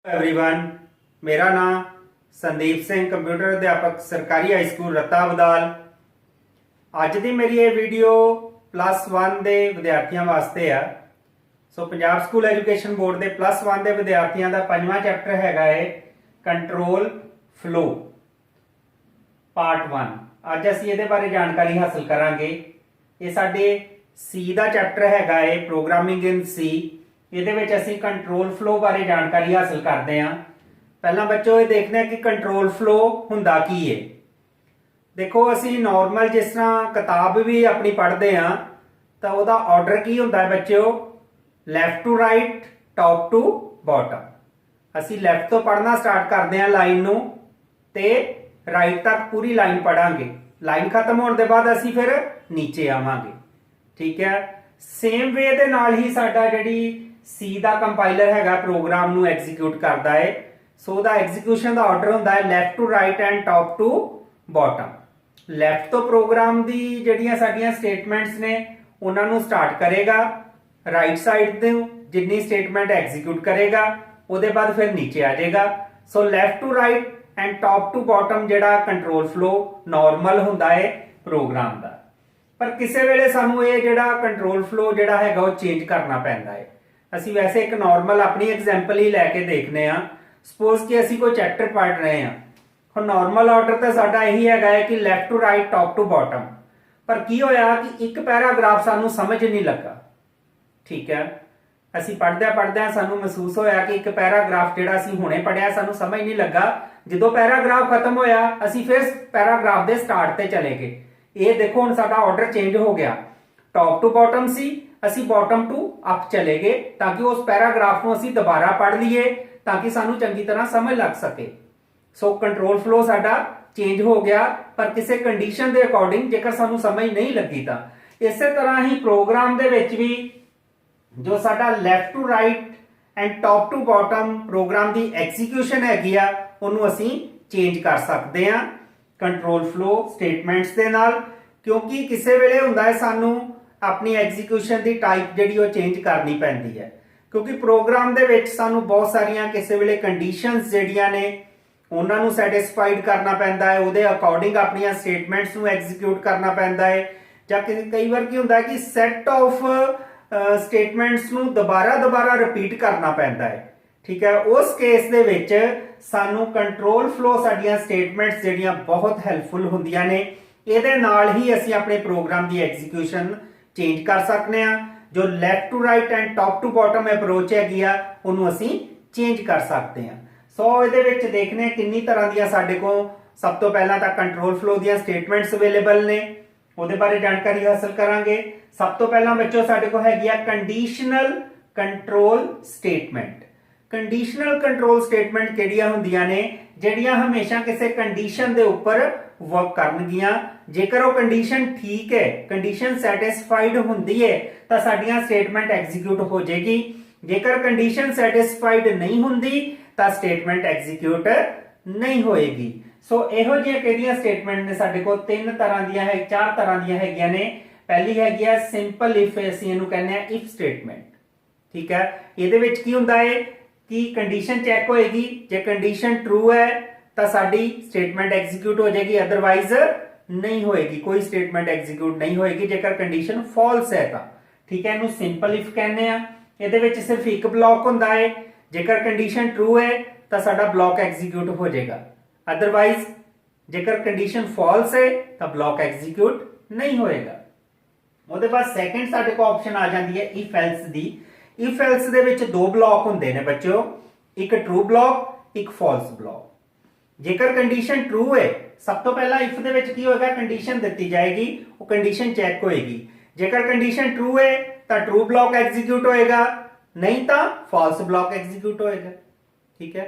Everyone, मेरा नाम Sandeep Singh computer अध्यापक सरकारी हाई स्कूल रत्ता बदाल। अज की मेरी ये वीडियो +1 के विद्यार्थियों वास्ते आ। पंजाब स्कूल एजुकेशन बोर्ड के +1 के विद्यार्थियों का 5वां चैप्टर है कंट्रोल फ्लो पार्ट 1। अज असी ये बारे जानकारी हासिल करांगे। ये साडे सी का चैप्टर है प्रोग्रामिंग इन सी। ये असी कंट्रोल फ्लो बारे जानकारी हासिल करते हैं। पहला बच्चों ये देखते हैं कि कंट्रोल फ्लो हुंदा की है। देखो असी नॉर्मल जिस तरह किताब भी अपनी पढ़ते हैं तो वह ऑर्डर की हुंदा है बच्चों, left to right, top to bottom. असी लैफ्ट तो पढ़ना स्टार्ट करते हैं लाइन नूं ते राइट तक पूरी लाइन पढ़ांगे। लाइन खत्म होने के बाद असी फिर नीचे आवांगे। ठीक है, सेम वे दे नाल ही साडा जिहड़ी सी का कंपाइलर है प्रोग्राम नू एग्जीक्यूट करता है। सो दा एग्जीक्यूशन का ऑर्डर होंदा है left to right and top to bottom. Left तो प्रोग्राम दी जिहड़ियां साडीआं स्टेटमेंट्स ने उन्हां नू स्टार्ट करेगा, राइट साइड दे जिन्नी स्टेटमेंट एग्जीक्यूट करेगा उहदे बाद फिर नीचे आ जाएगा। So left to right and top to bottom जिहड़ा कंट्रोल फ्लो नॉर्मल हुंदा है प्रोग्राम दा। पर किसी वेले सानू ये जिहड़ा कंट्रोल फ्लो जिहड़ा हैगा वो चेंज करना पैंदा है। असी वैसे एक नॉर्मल अपनी एग्जाम्पल ही लैके देखने आ। सपोज कि असी कोई चैप्टर पढ़ रहे हैं, हम नॉर्मल ऑर्डर तो साडा यही है कि left to right, top to bottom. पर की होया कि एक पैराग्राफ सानू समझ नहीं लगा। ठीक है, असी पढ़दे सानू महसूस होया कि एक पैराग्राफ जिहड़ा असी हुणे पढ़िया सानू समझ नहीं लगा। जो पैराग्राफ खत्म होया असी फिर पैराग्राफ दे स्टार्ट ते चले गए। ये देखो हुण साडा ऑर्डर चेंज हो गया। टॉप टू बॉटम सी, असी बॉटम टू अप चले गए ताकि उस पैराग्राफ को असी दोबारा पढ़ लीए ताकि सानू चंगी तरह समझ लग सके। सो कंट्रोल फ्लो साडा चेंज हो गया, पर किसी कंडीशन के अकॉर्डिंग जेकर सानू समझ नहीं लगी तो इस तरह ही प्रोग्राम दे विच भी जो साडा left to right and top to bottom program की एग्जीक्यूशन हैगी आ उन्होंने असी चेंज कर सकते हैं कंट्रोल फ्लो स्टेटमेंट्स दे नाल। क्योंकि किसी वेले हुंदा है सानू अपनी एग्जीक्यूशन की टाइप जिहड़ी वो चेंज करनी पैंदी है। क्योंकि प्रोग्राम दे विच सानू बहुत सारियां किसी वेले कंडीशनस जिहड़ियां ने उन्हां नू सैटिस्फाइड करना पैंदा है, उहदे अकॉर्डिंग अपनी स्टेटमेंट्स नू एग्जीक्यूट करना पैंदा है। जां कई बार की हुंदा है कि सैट ऑफ स्टेटमेंट्स नू दोबारा रिपीट करना पैंदा है। ठीक है, उस केस दे विच सानू कंट्रोल फ्लो साडियां स्टेटमेंट्स जिहड़ियां बहुत हेल्पफुल हुंदियां ने। इहदे नाल ही असीं अपने प्रोग्राम की एग्जीक्यूशन चेंज कर सकते हैं। जो left to right and top to bottom approach हैगी आ उन्होंने असी चेंज कर सकते हैं। सो इहदे विच देखने किन्नी तरह दियां साडे को सब तो पहला तां कंट्रोल फ्लो दियां स्टेटमेंट्स अवेलेबल ने, उहदे बारे जानकारी हासिल करांगे। सब तो पहला बच्चों साडे को हैगी आ conditional control statement. Conditional control statement किहड़ियां हुंदियां ने जिहड़ियां हमेशा किसी कंडीशन दे उपर वर्क करनगियां। जेकर वो कंडीशन ठीक है, कंडीशन सैटिस्फाइड हुंदी है तो साडियां स्टेटमेंट एग्जीक्यूट हो जाएगी। जेकर कंडीशन सैटिस्फाइड नहीं हुंदी तो स्टेटमेंट एग्जीक्यूट नहीं होएगी। सो इहो जिहियां किहड़ियां स्टेटमेंट ने साडे कोल तीन तरह दियां है, चार तरह दियां हैगियां ने। पहली हैगी आ सिंपल इफ, असीं इहनूं कहने आ इफ स्टेटमेंट। ठीक है, इहदे विच की हुंदा है कि कंडीशन चैक होएगी, जे कंडीशन ट्रू है तो साडी स्टेटमेंट एग्जीक्यूट हो जाएगी, अदरवाइज नहीं होएगी, कोई स्टेटमेंट एग्जीक्यूट नहीं होएगी जेकर कंडीशन फॉल्स है तो। ठीक है, इहनूं सिंपल इफ कहने आ। इहदे विच सिर्फ एक ब्लॉक हुंदा है, जेकर कंडीशन ट्रू है तो साडा ब्लॉक एग्जीक्यूट हो जाएगा, अदरवाइज जेकर कंडीशन फॉल्स है तो ब्लॉक एग्जीक्यूट नहीं होएगा। ਉਹਦੇ बाद सैकेंड साडे को ऑप्शन आ जाती है इफ एल्स दी। इफ एल्स दे विच दो ब्लॉक हुंदे ने बच्चों, एक ट्रू ब्लॉक एक फॉल्स ब्लॉक। जेकर कंडीशन ट्रू है सब तो पहला इफ दे विच की होएगा, कंडीशन दी जाएगी, वो कंडीशन चेक होएगी। जेकर कंडीशन ट्रू है तो ट्रू ब्लॉक एग्जीक्यूट होएगा, नहीं तो फॉल्स ब्लॉक एग्जीक्यूट होएगा। ठीक है,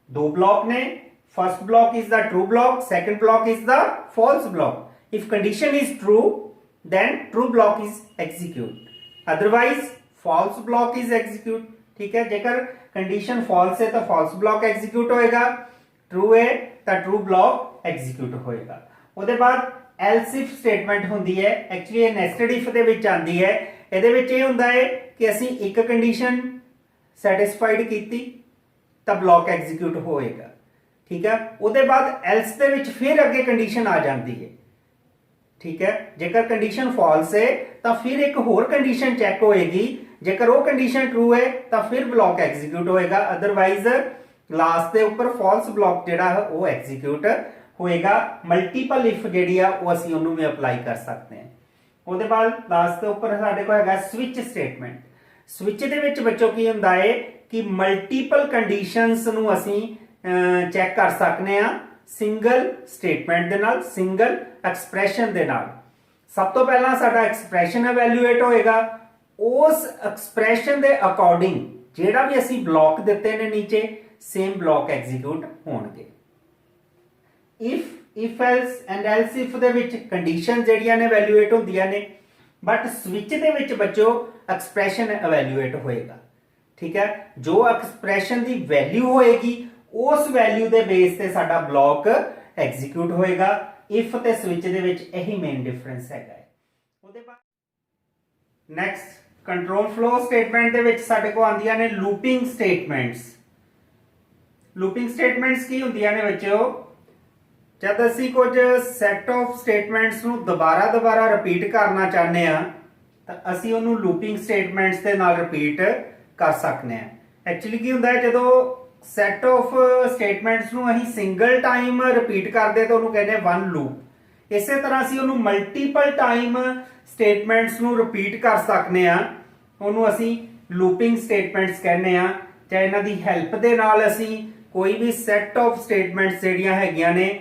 दो ब्लॉक ने, first block is the true block, second block is the false block. If condition is true then true block is execute, otherwise false block is execute। ठीक है, जेकर कंडीशन false है तो false block execute होएगा, true है तो true block execute होएगा। ਉਹਦੇ बाद else if statement ਹੁੰਦੀ है, एक्चुअली ਇਹ nested if ਦੇ ਵਿੱਚ ਆਂਦੀ है। ਇਹਦੇ ਵਿੱਚ ਇਹ ਹੁੰਦਾ ਹੈ ਕਿ ਅਸੀਂ ਇੱਕ ਕੰਡੀਸ਼ਨ ਸੈਟੀਸਫਾਈਡ ਕੀਤੀ ਤਾਂ ਬਲੌਕ ਐਗਜ਼ੀਕਿਊਟ ਹੋਏਗਾ। ਠੀਕ ਹੈ, ਉਹਦੇ ਬਾਅਦ ਐਲਸ ਦੇ ਵਿੱਚ ਫਿਰ ਅੱਗੇ ਕੰਡੀਸ਼ਨ ਆ ਜਾਂਦੀ ਹੈ। ਠੀਕ ਹੈ, ਜੇਕਰ ਕੰਡੀਸ਼ਨ ਫਾਲਸ ਹੈ ਤਾਂ ਫਿਰ ਇੱਕ ਹੋਰ ਕੰਡੀਸ਼ਨ ਚੈੱਕ ਹੋਏਗੀ, ਜੇਕਰ ਉਹ ਕੰਡੀਸ਼ਨ ਟਰੂ ਹੈ ਤਾਂ ਫਿਰ ਬਲੌਕ ਐਗਜ਼ੀਕਿਊਟ ਹੋਏਗਾ, ਅਦਰਵਾਈਜ਼ ਲਾਸਟ ਦੇ ਉੱਪਰ ਫਾਲਸ ਬਲੌਕ ਜਿਹੜਾ ਹੈ ਉਹ ਐਗਜ਼ੀਕਿਊਟ ਹੋਏਗਾ। ਮਲਟੀਪਲ ਇਫ ਜਿਹੜੀ ਆ ਉਹ ਅਸੀਂ ਉਹਨੂੰ ਵੀ ਅਪਲਾਈ ਕਰ ਸਕਦੇ ਹਾਂ। ਉਹਦੇ ਬਾਅਦ ਲਾਸਟ ਦੇ ਉੱਪਰ ਸਾਡੇ ਕੋਲ ਹੈਗਾ ਸਵਿਚ ਸਟੇਟਮੈਂਟ। ਸਵਿਚ ਦੇ ਵਿੱਚ ਬੱਚੋ ਕੀ ਹੁੰਦਾ ਹੈ ਕਿ ਮਲਟੀਪਲ ਕੰਡੀਸ਼ਨਸ ਨੂੰ ਅਸੀਂ ਚੈੱਕ ਕਰ ਸਕਦੇ ਆ ਸਿੰਗਲ ਸਟੇਟਮੈਂਟ ਦੇ ਨਾਲ, ਸਿੰਗਲ ਐਕਸਪ੍ਰੈਸ਼ਨ ਦੇ ਨਾਲ। ਸਭ ਤੋਂ ਪਹਿਲਾਂ ਸਾਡਾ ਐਕਸਪ੍ਰੈਸ਼ਨ ਇਵੈਲੂਏਟ ਹੋਏਗਾ, ਉਸ ਐਕਸਪ੍ਰੈਸ਼ਨ ਦੇ ਅਕੋਰਡਿੰਗ ਜਿਹੜਾ ਵੀ ਅਸੀਂ ਬਲੌਕ ਦਿੱਤੇ ਨੇ ਨੀਚੇ ਸੇਮ ਬਲੌਕ ਐਗਜ਼ੀਕਿਊਟ ਹੋਣਗੇ। If else and else if they ਵਿੱਚ ਕੰਡੀਸ਼ਨ ਜਿਹੜੀਆਂ ਨੇ ਇਵੈਲੂਏਟ ਹੁੰਦੀਆਂ ਨੇ, ਬਟ ਸਵਿਚ ਦੇ ਵਿੱਚ ਬੱਚੋ ਐਕਸਪ੍ਰੈਸ਼ਨ ਇਵੈਲੂਏਟ ਹੋਏਗਾ। ਠੀਕ ਹੈ, ਜੋ ਐਕਸਪ੍ਰੈਸ਼ਨ ਦੀ ਵੈਲਿਊ ਹੋਏਗੀ ਉਸ ਵੈਲਿਊ ਦੇ ਬੇਸ ਤੇ ਸਾਡਾ ਬਲੌਕ ਐਗਜ਼ੀਕਿਊਟ ਹੋਏਗਾ। ਇਫ ਤੇ ਸਵਿਚ ਦੇ ਵਿੱਚ ਇਹੀ ਮੇਨ ਡਿਫਰੈਂਸ ਹੈਗਾ ਹੈ। ਉਹਦੇ ਬਾਅਦ ਨੈਕਸਟ ਕੰਟਰੋਲ ਫਲੋ ਸਟੇਟਮੈਂਟ ਦੇ ਵਿੱਚ ਸਾਡੇ ਕੋਲ ਆਉਂਦੀਆਂ ਨੇ ਲੂਪਿੰਗ ਸਟੇਟਮੈਂਟਸ। ਲੂਪਿੰਗ ਸਟੇਟਮੈਂਟਸ ਕੀ ਹੁੰਦੀਆਂ ਨੇ ਬੱਚਿਓ, ਜਦ ਅਸੀਂ ਕੁਝ ਸੈਟ ਆਫ ਸਟੇਟਮੈਂਟਸ ਨੂੰ ਦੁਬਾਰਾ ਰਿਪੀਟ ਕਰਨਾ ਚਾਹੁੰਦੇ ਆ ਤਾਂ ਅਸੀਂ ਉਹਨੂੰ ਲੂਪਿੰਗ ਸਟੇਟਮੈਂਟਸ ਦੇ ਨਾਲ ਰਿਪੀਟ ਕਰ ਸਕਦੇ ਆ। ਐਕਚੁਅਲੀ ਕੀ ਹੁੰਦਾ ਹੈ, ਜਦੋਂ ਸੈਟ ਆਫ ਸਟੇਟਮੈਂਟਸ ਨੂੰ ਅਸੀਂ ਸਿੰਗਲ ਟਾਈਮ ਰਿਪੀਟ ਕਰਦੇ ਤਾਂ ਉਹਨੂੰ ਕਹਿੰਦੇ ਵਨ ਲੂਪ। ਇਸੇ ਤਰ੍ਹਾਂ ਅਸੀਂ ਉਹਨੂੰ ਮਲਟੀਪਲ ਟਾਈਮ ਸਟੇਟਮੈਂਟਸ ਨੂੰ ਰਿਪੀਟ ਕਰ ਸਕਦੇ ਆ, ਉਹਨੂੰ ਅਸੀਂ ਲੂਪਿੰਗ ਸਟੇਟਮੈਂਟਸ ਕਹਿੰਦੇ ਆ। ਚਾਹੇ ਇਹਨਾਂ ਦੀ ਹੈਲਪ ਦੇ ਨਾਲ ਅਸੀਂ ਕੋਈ ਵੀ ਸੈਟ ਆਫ ਸਟੇਟਮੈਂਟਸ ਜਿਹੜੀਆਂ ਹੈਗੀਆਂ ਨੇ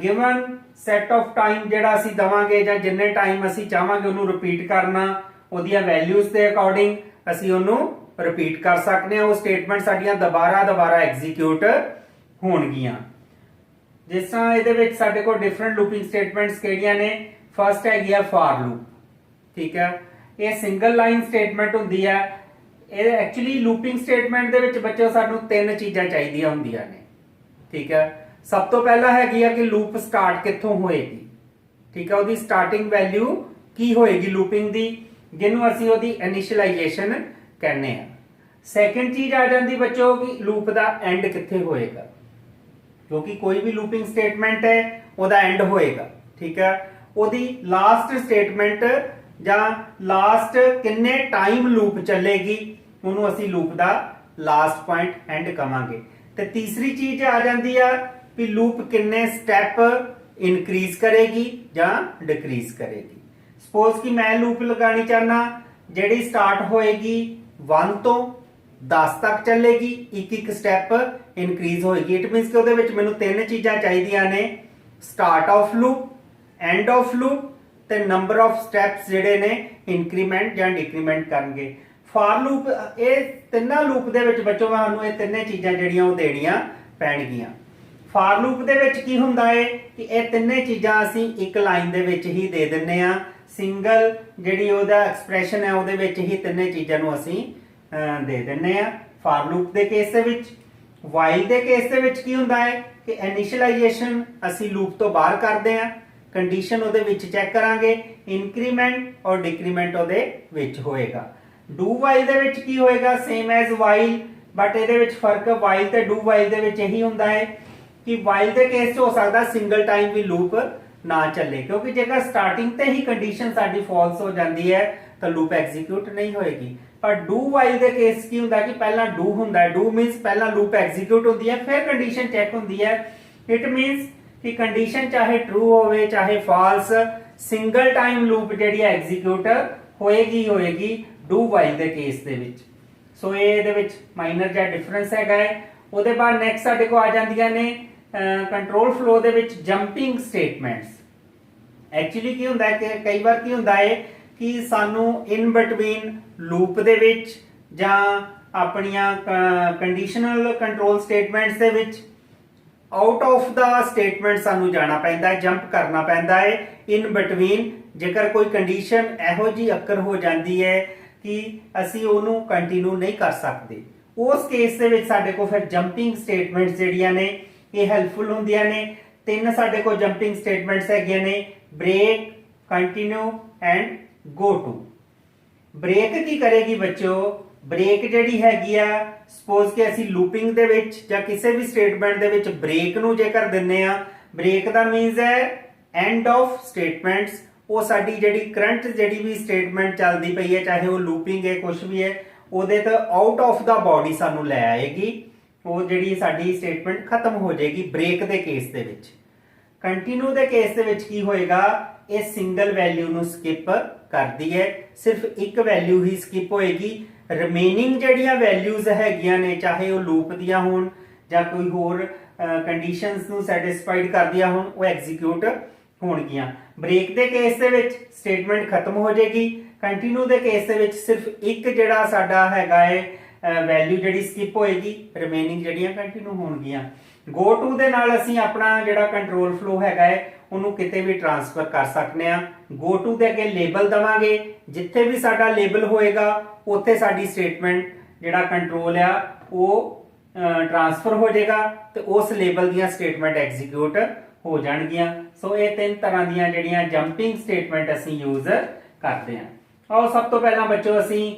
ਗਿਵਨ ਸੈਟ ਆਫ ਟਾਈਮ ਜਿਹੜਾ ਅਸੀਂ ਦਵਾਂਗੇ ਜਾਂ ਜਿੰਨੇ ਟਾਈਮ ਅਸੀਂ ਚਾਹਾਂਗੇ ਉਹਨੂੰ ਰਿਪੀਟ ਕਰਨਾ, ਉਹਦੀਆਂ ਵੈਲਿਊਜ਼ ਦੇ ਅਕੋਰਡਿੰਗ ਅਸੀਂ ਉਹਨੂੰ ਰਿਪੀਟ ਕਰ ਸਕਦੇ ਹਾਂ। ਉਹ ਸਟੇਟਮੈਂਟ ਸਾਡੀਆਂ ਦੁਬਾਰਾ ਐਗਜ਼ੀਕਿਊਟ ਹੋਣਗੀਆਂ। ਜਿਸ ਤਰ੍ਹਾਂ ਇਹਦੇ ਵਿੱਚ ਸਾਡੇ ਕੋਲ ਡਿਫਰੈਂਟ ਲੂਪਿੰਗ ਸਟੇਟਮੈਂਟਸ ਕਿਹੜੀਆਂ ਨੇ, ਫਰਸਟ ਹੈਗੀ ਆ ਫਾਰ ਲੂਪ। ਠੀਕ ਹੈ, ਇਹ ਸਿੰਗਲ ਲਾਈਨ ਸਟੇਟਮੈਂਟ ਹੁੰਦੀ ਹੈ। ਇਹ ਐਕਚੁਅਲੀ ਲੂਪਿੰਗ ਸਟੇਟਮੈਂਟ ਦੇ ਵਿੱਚ ਬੱਚਿਓ ਸਾਨੂੰ ਤਿੰਨ ਚੀਜ਼ਾਂ ਚਾਹੀਦੀਆਂ ਹੁੰਦੀਆਂ ਨੇ। ਠੀਕ ਹੈ, ਸਭ ਤੋਂ ਪਹਿਲਾਂ ਹੈਗੀ ਆ ਕਿ ਲੂਪ ਸਟਾਰਟ ਕਿੱਥੋਂ ਹੋਏਗੀ। ਠੀਕ ਹੈ, ਉਹਦੀ ਸਟਾਰਟਿੰਗ ਵੈਲਿਊ ਕੀ ਹੋਏਗੀ ਲੂਪਿੰਗ ਦੀ, ਜਿਹਨੂੰ ਅਸੀਂ ਉਹਦੀ ਇਨੀਸ਼ੀਅਲਾਈਜੇਸ਼ਨ ਕਹਿੰਦੇ ਆ। ਸੈਕੰਡ ਚੀਜ਼ ਆ ਜਾਂਦੀ ਬੱਚੋ ਕਿ ਲੂਪ ਦਾ ਐਂਡ ਕਿੱਥੇ ਹੋਏਗਾ, ਕਿਉਂਕਿ ਕੋਈ ਵੀ ਲੂਪਿੰਗ ਸਟੇਟਮੈਂਟ ਹੈ ਉਹਦਾ ਐਂਡ ਹੋਏਗਾ। ਠੀਕ ਹੈ, ਉਹਦੀ ਲਾਸਟ ਸਟੇਟਮੈਂਟ ਜਾਂ ਲਾਸਟ ਕਿੰਨੇ ਟਾਈਮ ਲੂਪ ਚੱਲੇਗੀ ਉਹਨੂੰ ਅਸੀਂ loop the last point and ਕਵਾਂਗੇ। ਤੇ ਤੀਸਰੀ ਚੀਜ਼ ਆ ਜਾਂਦੀ ਆ ਵੀ ਲੂਪ ਕਿੰਨੇ ਸਟੈਪ ਇਨਕਰੀਜ਼ ਕਰੇਗੀ ਜਾਂ ਡਿਕਰੀਜ਼ ਕਰੇਗੀ। ਸਪੋਜ਼ ਕਿ ਮੈਂ ਲੂਪ ਲਗਾਣੀ ਚਾਹਨਾ ਜਿਹੜੀ ਸਟਾਰਟ ਹੋਏਗੀ 1 ਤੋਂ 10 ਤੱਕ ਚੱਲੇਗੀ, ਇੱਕ ਸਟੈਪ ਇਨਕਰੀਜ਼ ਹੋਏਗੀ। ਇਟ ਮੀਨਸ ਕਿ ਉਹਦੇ ਵਿੱਚ ਮੈਨੂੰ ਤਿੰਨ ਚੀਜ਼ਾਂ ਚਾਹੀਦੀਆਂ ਨੇ, start of loop, end of loop ਤੇ ਨੰਬਰ ਆਫ ਸਟੈਪਸ ਜਿਹੜੇ ਨੇ ਇਨਕਰੀਮੈਂਟ ਜਾਂ ਡਿਕਰੀਮੈਂਟ ਕਰਨਗੇ। ਫਾਰ ਲੂਪ, ਇਹ ਤਿੰਨਾਂ ਲੂਪ ਦੇ ਵਿੱਚ ਬੱਚੋ ਸਾਨੂੰ ਇਹ ਤਿੰਨੇ ਚੀਜ਼ਾਂ ਜਿਹੜੀਆਂ ਉਹ ਦੇਣੀਆਂ ਪੈਣਗੀਆਂ। ਫਾਰ ਲੂਪ ਦੇ ਵਿੱਚ ਕੀ ਹੁੰਦਾ ਹੈ ਕਿ ਇਹ ਤਿੰਨੇ ਚੀਜ਼ਾਂ ਅਸੀਂ ਇੱਕ ਲਾਈਨ ਦੇ ਵਿੱਚ ਹੀ ਦੇ ਦਿੰਨੇ ਆ। ਸਿੰਗਲ ਜਿਹੜੀ ਉਹਦਾ ਐਕਸਪ੍ਰੈਸ਼ਨ ਹੈ ਉਹਦੇ ਵਿੱਚ ਹੀ ਤਿੰਨੇ ਚੀਜ਼ਾਂ ਨੂੰ ਅਸੀਂ ਦੇ ਦਿੰਨੇ ਆ ਫਾਰ ਲੂਪ ਦੇ ਕੇਸ ਦੇ ਵਿੱਚ। ਵਾਈਲ ਦੇ ਕੇਸ ਦੇ ਵਿੱਚ ਕੀ ਹੁੰਦਾ ਹੈ ਕਿ ਇਨੀਸ਼ੀਅਲਾਈਜੇਸ਼ਨ ਅਸੀਂ ਲੂਪ ਤੋਂ ਬਾਹਰ ਕਰਦੇ ਆ, ਕੰਡੀਸ਼ਨ ਉਹਦੇ ਵਿੱਚ ਚੈੱਕ ਕਰਾਂਗੇ, ਇਨਕਰੀਮੈਂਟ ਔਰ ਡਿਕਰੀਮੈਂਟ ਉਹਦੇ ਵਿੱਚ ਹੋਏਗਾ। ਡੂ ਵਾਈਲ ਦੇ ਵਿੱਚ ਕੀ ਹੋਏਗਾ, ਸੇਮ ਐਜ਼ ਵਾਈਲ, ਬਟ ਇਹਦੇ ਵਿੱਚ ਫਰਕ ਵਾਈਲ ਤੇ ਡੂ ਵਾਈਲ ਦੇ ਵਿੱਚ ਇਹੀ ਹੁੰਦਾ ਹੈ ਕਿ ਵਾਈਲ ਦੇ ਕੇਸ 'ਚ ਹੋ ਸਕਦਾ ਸਿੰਗਲ ਟਾਈਮ ਵੀ ਲੂਪ ਨਾ ਚੱਲੇ, ਕਿਉਂਕਿ ਜੇਕਰ ਸਟਾਰਟਿੰਗ ਤੇ ਹੀ ਕੰਡੀਸ਼ਨ ਸਾਡੀ ਫਾਲਸ ਹੋ ਜਾਂਦੀ ਹੈ ਤਾਂ ਲੂਪ ਐਗਜ਼ੀਕਿਊਟ ਨਹੀਂ ਹੋਏਗੀ। ਪਰ ਡੂ ਵਾਈਲ ਦੇ ਕੇਸ ਕੀ ਹੁੰਦਾ ਕਿ ਪਹਿਲਾਂ ਡੂ ਹੁੰਦਾ ਹੈ, ਡੂ ਮੀਨਸ ਪਹਿਲਾਂ ਲੂਪ ਐਗਜ਼ੀਕਿਊਟ ਹੁੰਦੀ ਹੈ ਫਿਰ ਕੰਡੀਸ਼ਨ ਚੈੱਕ ਹੁੰਦੀ ਹੈ। ਇਟ ਮੀਨਸ ਕਿ ਕੰਡੀਸ਼ਨ ਚਾਹੇ ਟਰੂ ਹੋਵੇ ਚਾਹੇ ਫਾਲਸ, ਸਿੰਗਲ ਟਾਈਮ ਲੂਪ ਜਿਹੜੀ ਹੈ ਐਗਜ਼ੀਕਿਊਟ ਹੋਏਗੀ ਡੂ ਵਾਈਲ ਦੇ ਕੇਸ ਦੇ ਵਿੱਚ। ਸੋ ਇਹ ਇਹਦੇ ਵਿੱਚ ਮਾਈਨਰ ਜਿਹਾ ਡਿਫਰੈਂਸ ਹੈਗਾ ਹੈ। ਉਹਦੇ ਬਾਅਦ ਨੈਕਸਟ ਸਾਡੇ ਕੋਲ ਆ ਜਾਂਦੀਆਂ ਨੇ ਕੰਟਰੋਲ ਫਲੋ ਦੇ ਵਿੱਚ ਜੰਪਿੰਗ ਸਟੇਟਮੈਂਟਸ। ਐਕਚੁਅਲੀ ਕੀ ਹੁੰਦਾ ਹੈ ਕਿ ਕਈ ਵਾਰ ਕੀ ਹੁੰਦਾ ਹੈ ਕਿ ਸਾਨੂੰ ਇਨ ਬਿਟਵੀਨ ਲੂਪ ਦੇ ਵਿੱਚ ਜਾਂ ਆਪਣੀਆਂ ਕੰਡੀਸ਼ਨਲ ਕੰਟਰੋਲ ਸਟੇਟਮੈਂਟਸ ਦੇ ਵਿੱਚ ਆਊਟ ਆਫ ਦਾ ਸਟੇਟਮੈਂਟ ਸਾਨੂੰ ਜਾਣਾ ਪੈਂਦਾ ਹੈ, ਜੰਪ ਕਰਨਾ ਪੈਂਦਾ ਹੈ ਇਨ ਬਿਟਵੀਨ। ਜੇਕਰ ਕੋਈ ਕੰਡੀਸ਼ਨ ਇਹੋ ਜਿਹੀ ਅਕਰ ਹੋ ਜਾਂਦੀ ਹੈ ਕਿ ਅਸੀਂ ਉਹਨੂੰ ਕੰਟੀਨਿਊ ਨਹੀਂ ਕਰ ਸਕਦੇ, ਉਸ ਕੇਸ ਦੇ ਵਿੱਚ ਸਾਡੇ ਕੋਲ ਫਿਰ ਜੰਪਿੰਗ ਸਟੇਟਮੈਂਟਸ ਜਿਹੜੀਆਂ ਨੇ ਇਹ ਹੈਲਪਫੁਲ ਹੁੰਦੀਆਂ ਨੇ। ਤਿੰਨ ਸਾਡੇ ਕੋਲ ਜੰਪਿੰਗ ਸਟੇਟਮੈਂਟਸ ਹੈਗੀਆਂ ਨੇ, break, continue and go to. Break ਕੀ ਕਰੇਗੀ ਬੱਚੋ, ਬ੍ਰੇਕ ਜਿਹੜੀ ਹੈਗੀ ਆ ਸਪੋਜ਼ ਕਿ ਅਸੀਂ ਲੂਪਿੰਗ ਦੇ ਵਿੱਚ ਜਾਂ ਕਿਸੇ ਵੀ ਸਟੇਟਮੈਂਟ ਦੇ ਵਿੱਚ ਬ੍ਰੇਕ ਨੂੰ ਜੇਕਰ ਦਿੰਨੇ ਆ, ਬ੍ਰੇਕ ਦਾ ਮੀਨਸ ਹੈ ਐਂਡ ਆਫ ਸਟੇਟਮੈਂਟਸ। ਉਹ ਸਾਡੀ ਜਿਹੜੀ ਕਰੰਟ ਜਿਹੜੀ ਵੀ ਸਟੇਟਮੈਂਟ ਚੱਲਦੀ ਪਈ ਹੈ, ਚਾਹੇ ਉਹ ਲੂਪਿੰਗ ਹੈ ਕੁਝ ਵੀ ਹੈ, ਉਹਦੇ ਤੋਂ ਆਊਟ ਆਫ ਦਾ ਬਾਡੀ ਸਾਨੂੰ ਲੈ ਆਏਗੀ। ਉਹ ਜਿਹੜੀ ਸਾਡੀ ਸਟੇਟਮੈਂਟ ਖਤਮ ਹੋ ਜਾਏਗੀ ਬ੍ਰੇਕ ਦੇ ਕੇਸ ਦੇ ਵਿੱਚ। ਕੰਟੀਨਿਊ ਦੇ ਕੇਸ ਦੇ ਵਿੱਚ ਕੀ ਹੋਏਗਾ, ਇਹ ਸਿੰਗਲ ਵੈਲਿਊ ਨੂੰ ਸਕਿਪ ਕਰਦੀ ਹੈ, ਸਿਰਫ ਇੱਕ ਵੈਲਿਊ ਹੀ ਸਕਿਪ ਹੋਏਗੀ। ਰਿਮੇਨਿੰਗ ਜਿਹੜੀਆਂ ਵੈਲਿਊਜ਼ ਹੈਗੀਆਂ ਨੇ, ਚਾਹੇ ਉਹ ਲੂਪ ਦੀਆਂ ਹੋਣ ਜਾਂ ਕੋਈ ਹੋਰ ਕੰਡੀਸ਼ਨਸ ਨੂੰ ਸੈਟੀਸਫਾਈਡ ਕਰਦੀਆਂ ਹੋਣ, ਉਹ ਐਗਜ਼ੀਕਿਊਟ ਹੋਣਗੀਆਂ। ਬ੍ਰੇਕ ਦੇ ਕੇਸ ਦੇ ਵਿੱਚ ਸਟੇਟਮੈਂਟ ਖਤਮ ਹੋ ਜਾਏਗੀ। ਕੰਟੀਨਿਊ ਦੇ ਕੇਸ ਦੇ ਵਿੱਚ ਸਿਰਫ ਇੱਕ ਜਿਹੜਾ ਸਾਡਾ ਹੈਗਾ ਹੈ ਵੈਲਿਊ ਜਿਹੜੀ ਸਕਿਪ ਹੋਏਗੀ, ਰਿਮੇਨਿੰਗ ਜਿਹੜੀਆਂ ਕੰਟੀਨਿਊ ਹੋਣਗੀਆਂ। ਗੋ ਟੂ ਦੇ ਨਾਲ ਅਸੀਂ ਆਪਣਾ ਜਿਹੜਾ ਕੰਟਰੋਲ ਫਲੋ ਹੈਗਾ ਹੈ ਉਹਨੂੰ ਕਿਤੇ ਵੀ ਟ੍ਰਾਂਸਫਰ ਕਰ ਸਕਦੇ ਆ। ਗੋ ਟੂ ਦੇ ਅੱਗੇ ਲੇਬਲ ਦਵਾਂਗੇ, ਜਿੱਥੇ ਵੀ ਸਾਡਾ ਲੇਬਲ ਹੋਏਗਾ ਉੱਥੇ ਸਾਡੀ ਸਟੇਟਮੈਂਟ ਜਿਹੜਾ ਕੰਟਰੋਲ ਆ ਉਹ ਟ੍ਰਾਂਸਫਰ ਹੋ ਜਾਏਗਾ ਤੇ ਉਸ ਲੇਬਲ ਦੀਆਂ ਸਟੇਟਮੈਂਟ ਐਗਜ਼ੀਕਿਊਟ ਹੋ ਜਾਣਗੀਆਂ। ਸੋ ਇਹ ਤਿੰਨ ਤਰ੍ਹਾਂ ਦੀਆਂ ਜਿਹੜੀਆਂ ਜੰਪਿੰਗ ਸਟੇਟਮੈਂਟ ਅਸੀਂ ਯੂਜ਼ ਕਰਦੇ ਹਾਂ। ਆਓ ਸਭ ਤੋਂ ਪਹਿਲਾਂ ਬੱਚੋ ਅਸੀਂ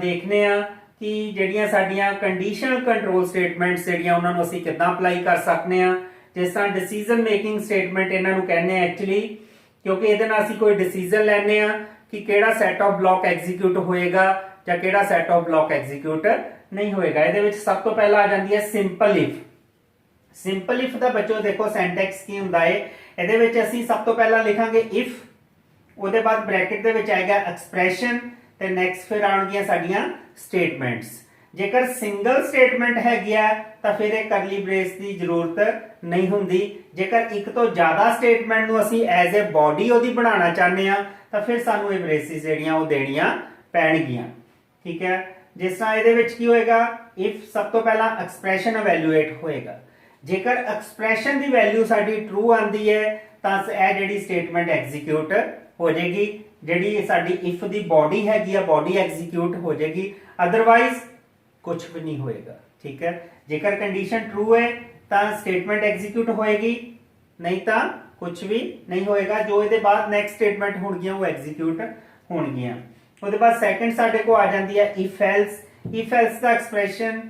ਦੇਖਨੇ ਆ ਕਿ ਜਿਹੜੀਆਂ ਸਾਡੀਆਂ ਕੰਡੀਸ਼ਨਲ ਕੰਟਰੋਲ ਸਟੇਟਮੈਂਟਸ ਜਿਹੜੀਆਂ ਉਹਨਾਂ ਨੂੰ ਅਸੀਂ ਕਿੱਦਾਂ ਅਪਲਾਈ ਕਰ ਸਕਦੇ ਆ। ਜਿਸ ਤਰ੍ਹਾਂ ਡਿਸੀਜਨ ਮੇਕਿੰਗ ਸਟੇਟਮੈਂਟ ਇਹਨਾਂ ਨੂੰ ਕਹਿੰਦੇ ਆ ਐਕਚੁਅਲੀ, ਕਿਉਂਕਿ ਇਹਦੇ ਨਾਲ ਅਸੀਂ ਕੋਈ ਡਿਸੀਜਨ ਲੈਣੇ ਆ ਕਿ ਕਿਹੜਾ ਸੈਟ ਆਫ ਬਲੌਕ ਐਗਜ਼ੀਕਿਊਟ ਹੋਏਗਾ ਜਾਂ ਕਿਹੜਾ ਸੈਟ ਆਫ ਬਲੌਕ ਐਗਜ਼ੀਕਿਊਟ ਨਹੀਂ ਹੋਏਗਾ। ਇਹਦੇ ਵਿੱਚ ਸਭ ਤੋਂ ਪਹਿਲਾਂ ਆ ਜਾਂਦੀ ਹੈ ਸਿੰਪਲ ਇਫ। ਸਿੰਪਲ ਇਫ ਦਾ ਬੱਚੋ ਦੇਖੋ ਸਿੰਟੈਕਸ ਕੀ ਹੁੰਦਾ ਹੈ। ਇਹਦੇ ਵਿੱਚ ਅਸੀਂ ਸਭ ਤੋਂ ਪਹਿਲਾਂ ਲਿਖਾਂਗੇ ਇਫ, ਉਹਦੇ ਬਾਅਦ ਬ੍ਰੈਕਟ ਦੇ ਵਿੱਚ ਆਏਗਾ ਐਕਸਪ੍ਰੈਸ਼ਨ ਤੇ ਨੈਕਸਟ ਫਿਰ ਆਉਣਗੀਆਂ ਸਾਡੀਆਂ ਸਟੇਟਮੈਂਟਸ। ਜੇਕਰ ਸਿੰਗਲ ਸਟੇਟਮੈਂਟ ਹੈਗੀ ਆ ਤਾਂ ਫਿਰ ਇਹ ਕਰਲੀ ਬ੍ਰੇਸ ਦੀ ਜ਼ਰੂਰਤ ਨਹੀਂ ਹੁੰਦੀ। ਜੇਕਰ ਇੱਕ ਤੋਂ ਜ਼ਿਆਦਾ ਸਟੇਟਮੈਂਟ ਨੂੰ ਅਸੀਂ ਐਜ਼ ਅ ਬਾਡੀ ਉਹਦੀ ਬਣਾਉਣਾ ਚਾਹੁੰਦੇ ਆ ਤਾਂ ਫਿਰ ਸਾਨੂੰ ਇਹ ਬ੍ਰੇਸਿਸ ਜਿਹੜੀਆਂ ਉਹ ਦੇਣੀਆਂ ਪੈਣਗੀਆਂ। ਠੀਕ ਹੈ, ਜਿਸ ਤਰ੍ਹਾਂ ਇਹਦੇ ਵਿੱਚ ਕੀ ਹੋਏਗਾ, ਇਫ ਸਭ ਤੋਂ ਪਹਿਲਾਂ ਐਕਸਪ੍ਰੈਸ਼ਨ ਇਵੈਲੂਏਟ ਹੋਏਗਾ। ਜੇਕਰ ਐਕਸਪ੍ਰੈਸ਼ਨ ਦੀ ਵੈਲਿਊ ਸਾਡੀ ਟਰੂ ਆਂਦੀ ਹੈ ਤਾਂ ਇਹ ਜਿਹੜੀ ਸਟੇਟਮੈਂਟ ਐਗਜ਼ੀਕਿਊਟ ਹੋ ਜਾਏਗੀ। ਜਿਹੜੀ ਸਾਡੀ ਇਫ ਦੀ ਬਾਡੀ ਹੈਗੀ ਆ, ਬਾਡੀ ਐਗਜ਼ੀਕਿਊਟ ਹੋ ਜਾਏਗੀ, ਅਦਰਵਾਈਜ਼ ਕੁਝ ਵੀ ਨਹੀਂ ਹੋਏਗਾ। ਠੀਕ ਹੈ, ਜੇਕਰ ਕੰਡੀਸ਼ਨ ਟਰੂ ਹੈ ਤਾਂ ਸਟੇਟਮੈਂਟ ਐਗਜ਼ੀਕਿਊਟ ਹੋਏਗੀ, ਨਹੀਂ ਤਾਂ ਕੁਝ ਵੀ ਨਹੀਂ ਹੋਏਗਾ। ਜੋ ਇਹਦੇ ਬਾਅਦ ਨੈਕਸਟ ਸਟੇਟਮੈਂਟ ਹੋਣਗੀਆਂ ਉਹ ਐਗਜ਼ੀਕਿਊਟ ਹੋਣਗੀਆਂ। ਉਹਦੇ ਬਾਅਦ ਸੈਕੰਡ ਸਾਡੇ ਕੋਲ ਆ ਜਾਂਦੀ ਹੈ if else. If else the expression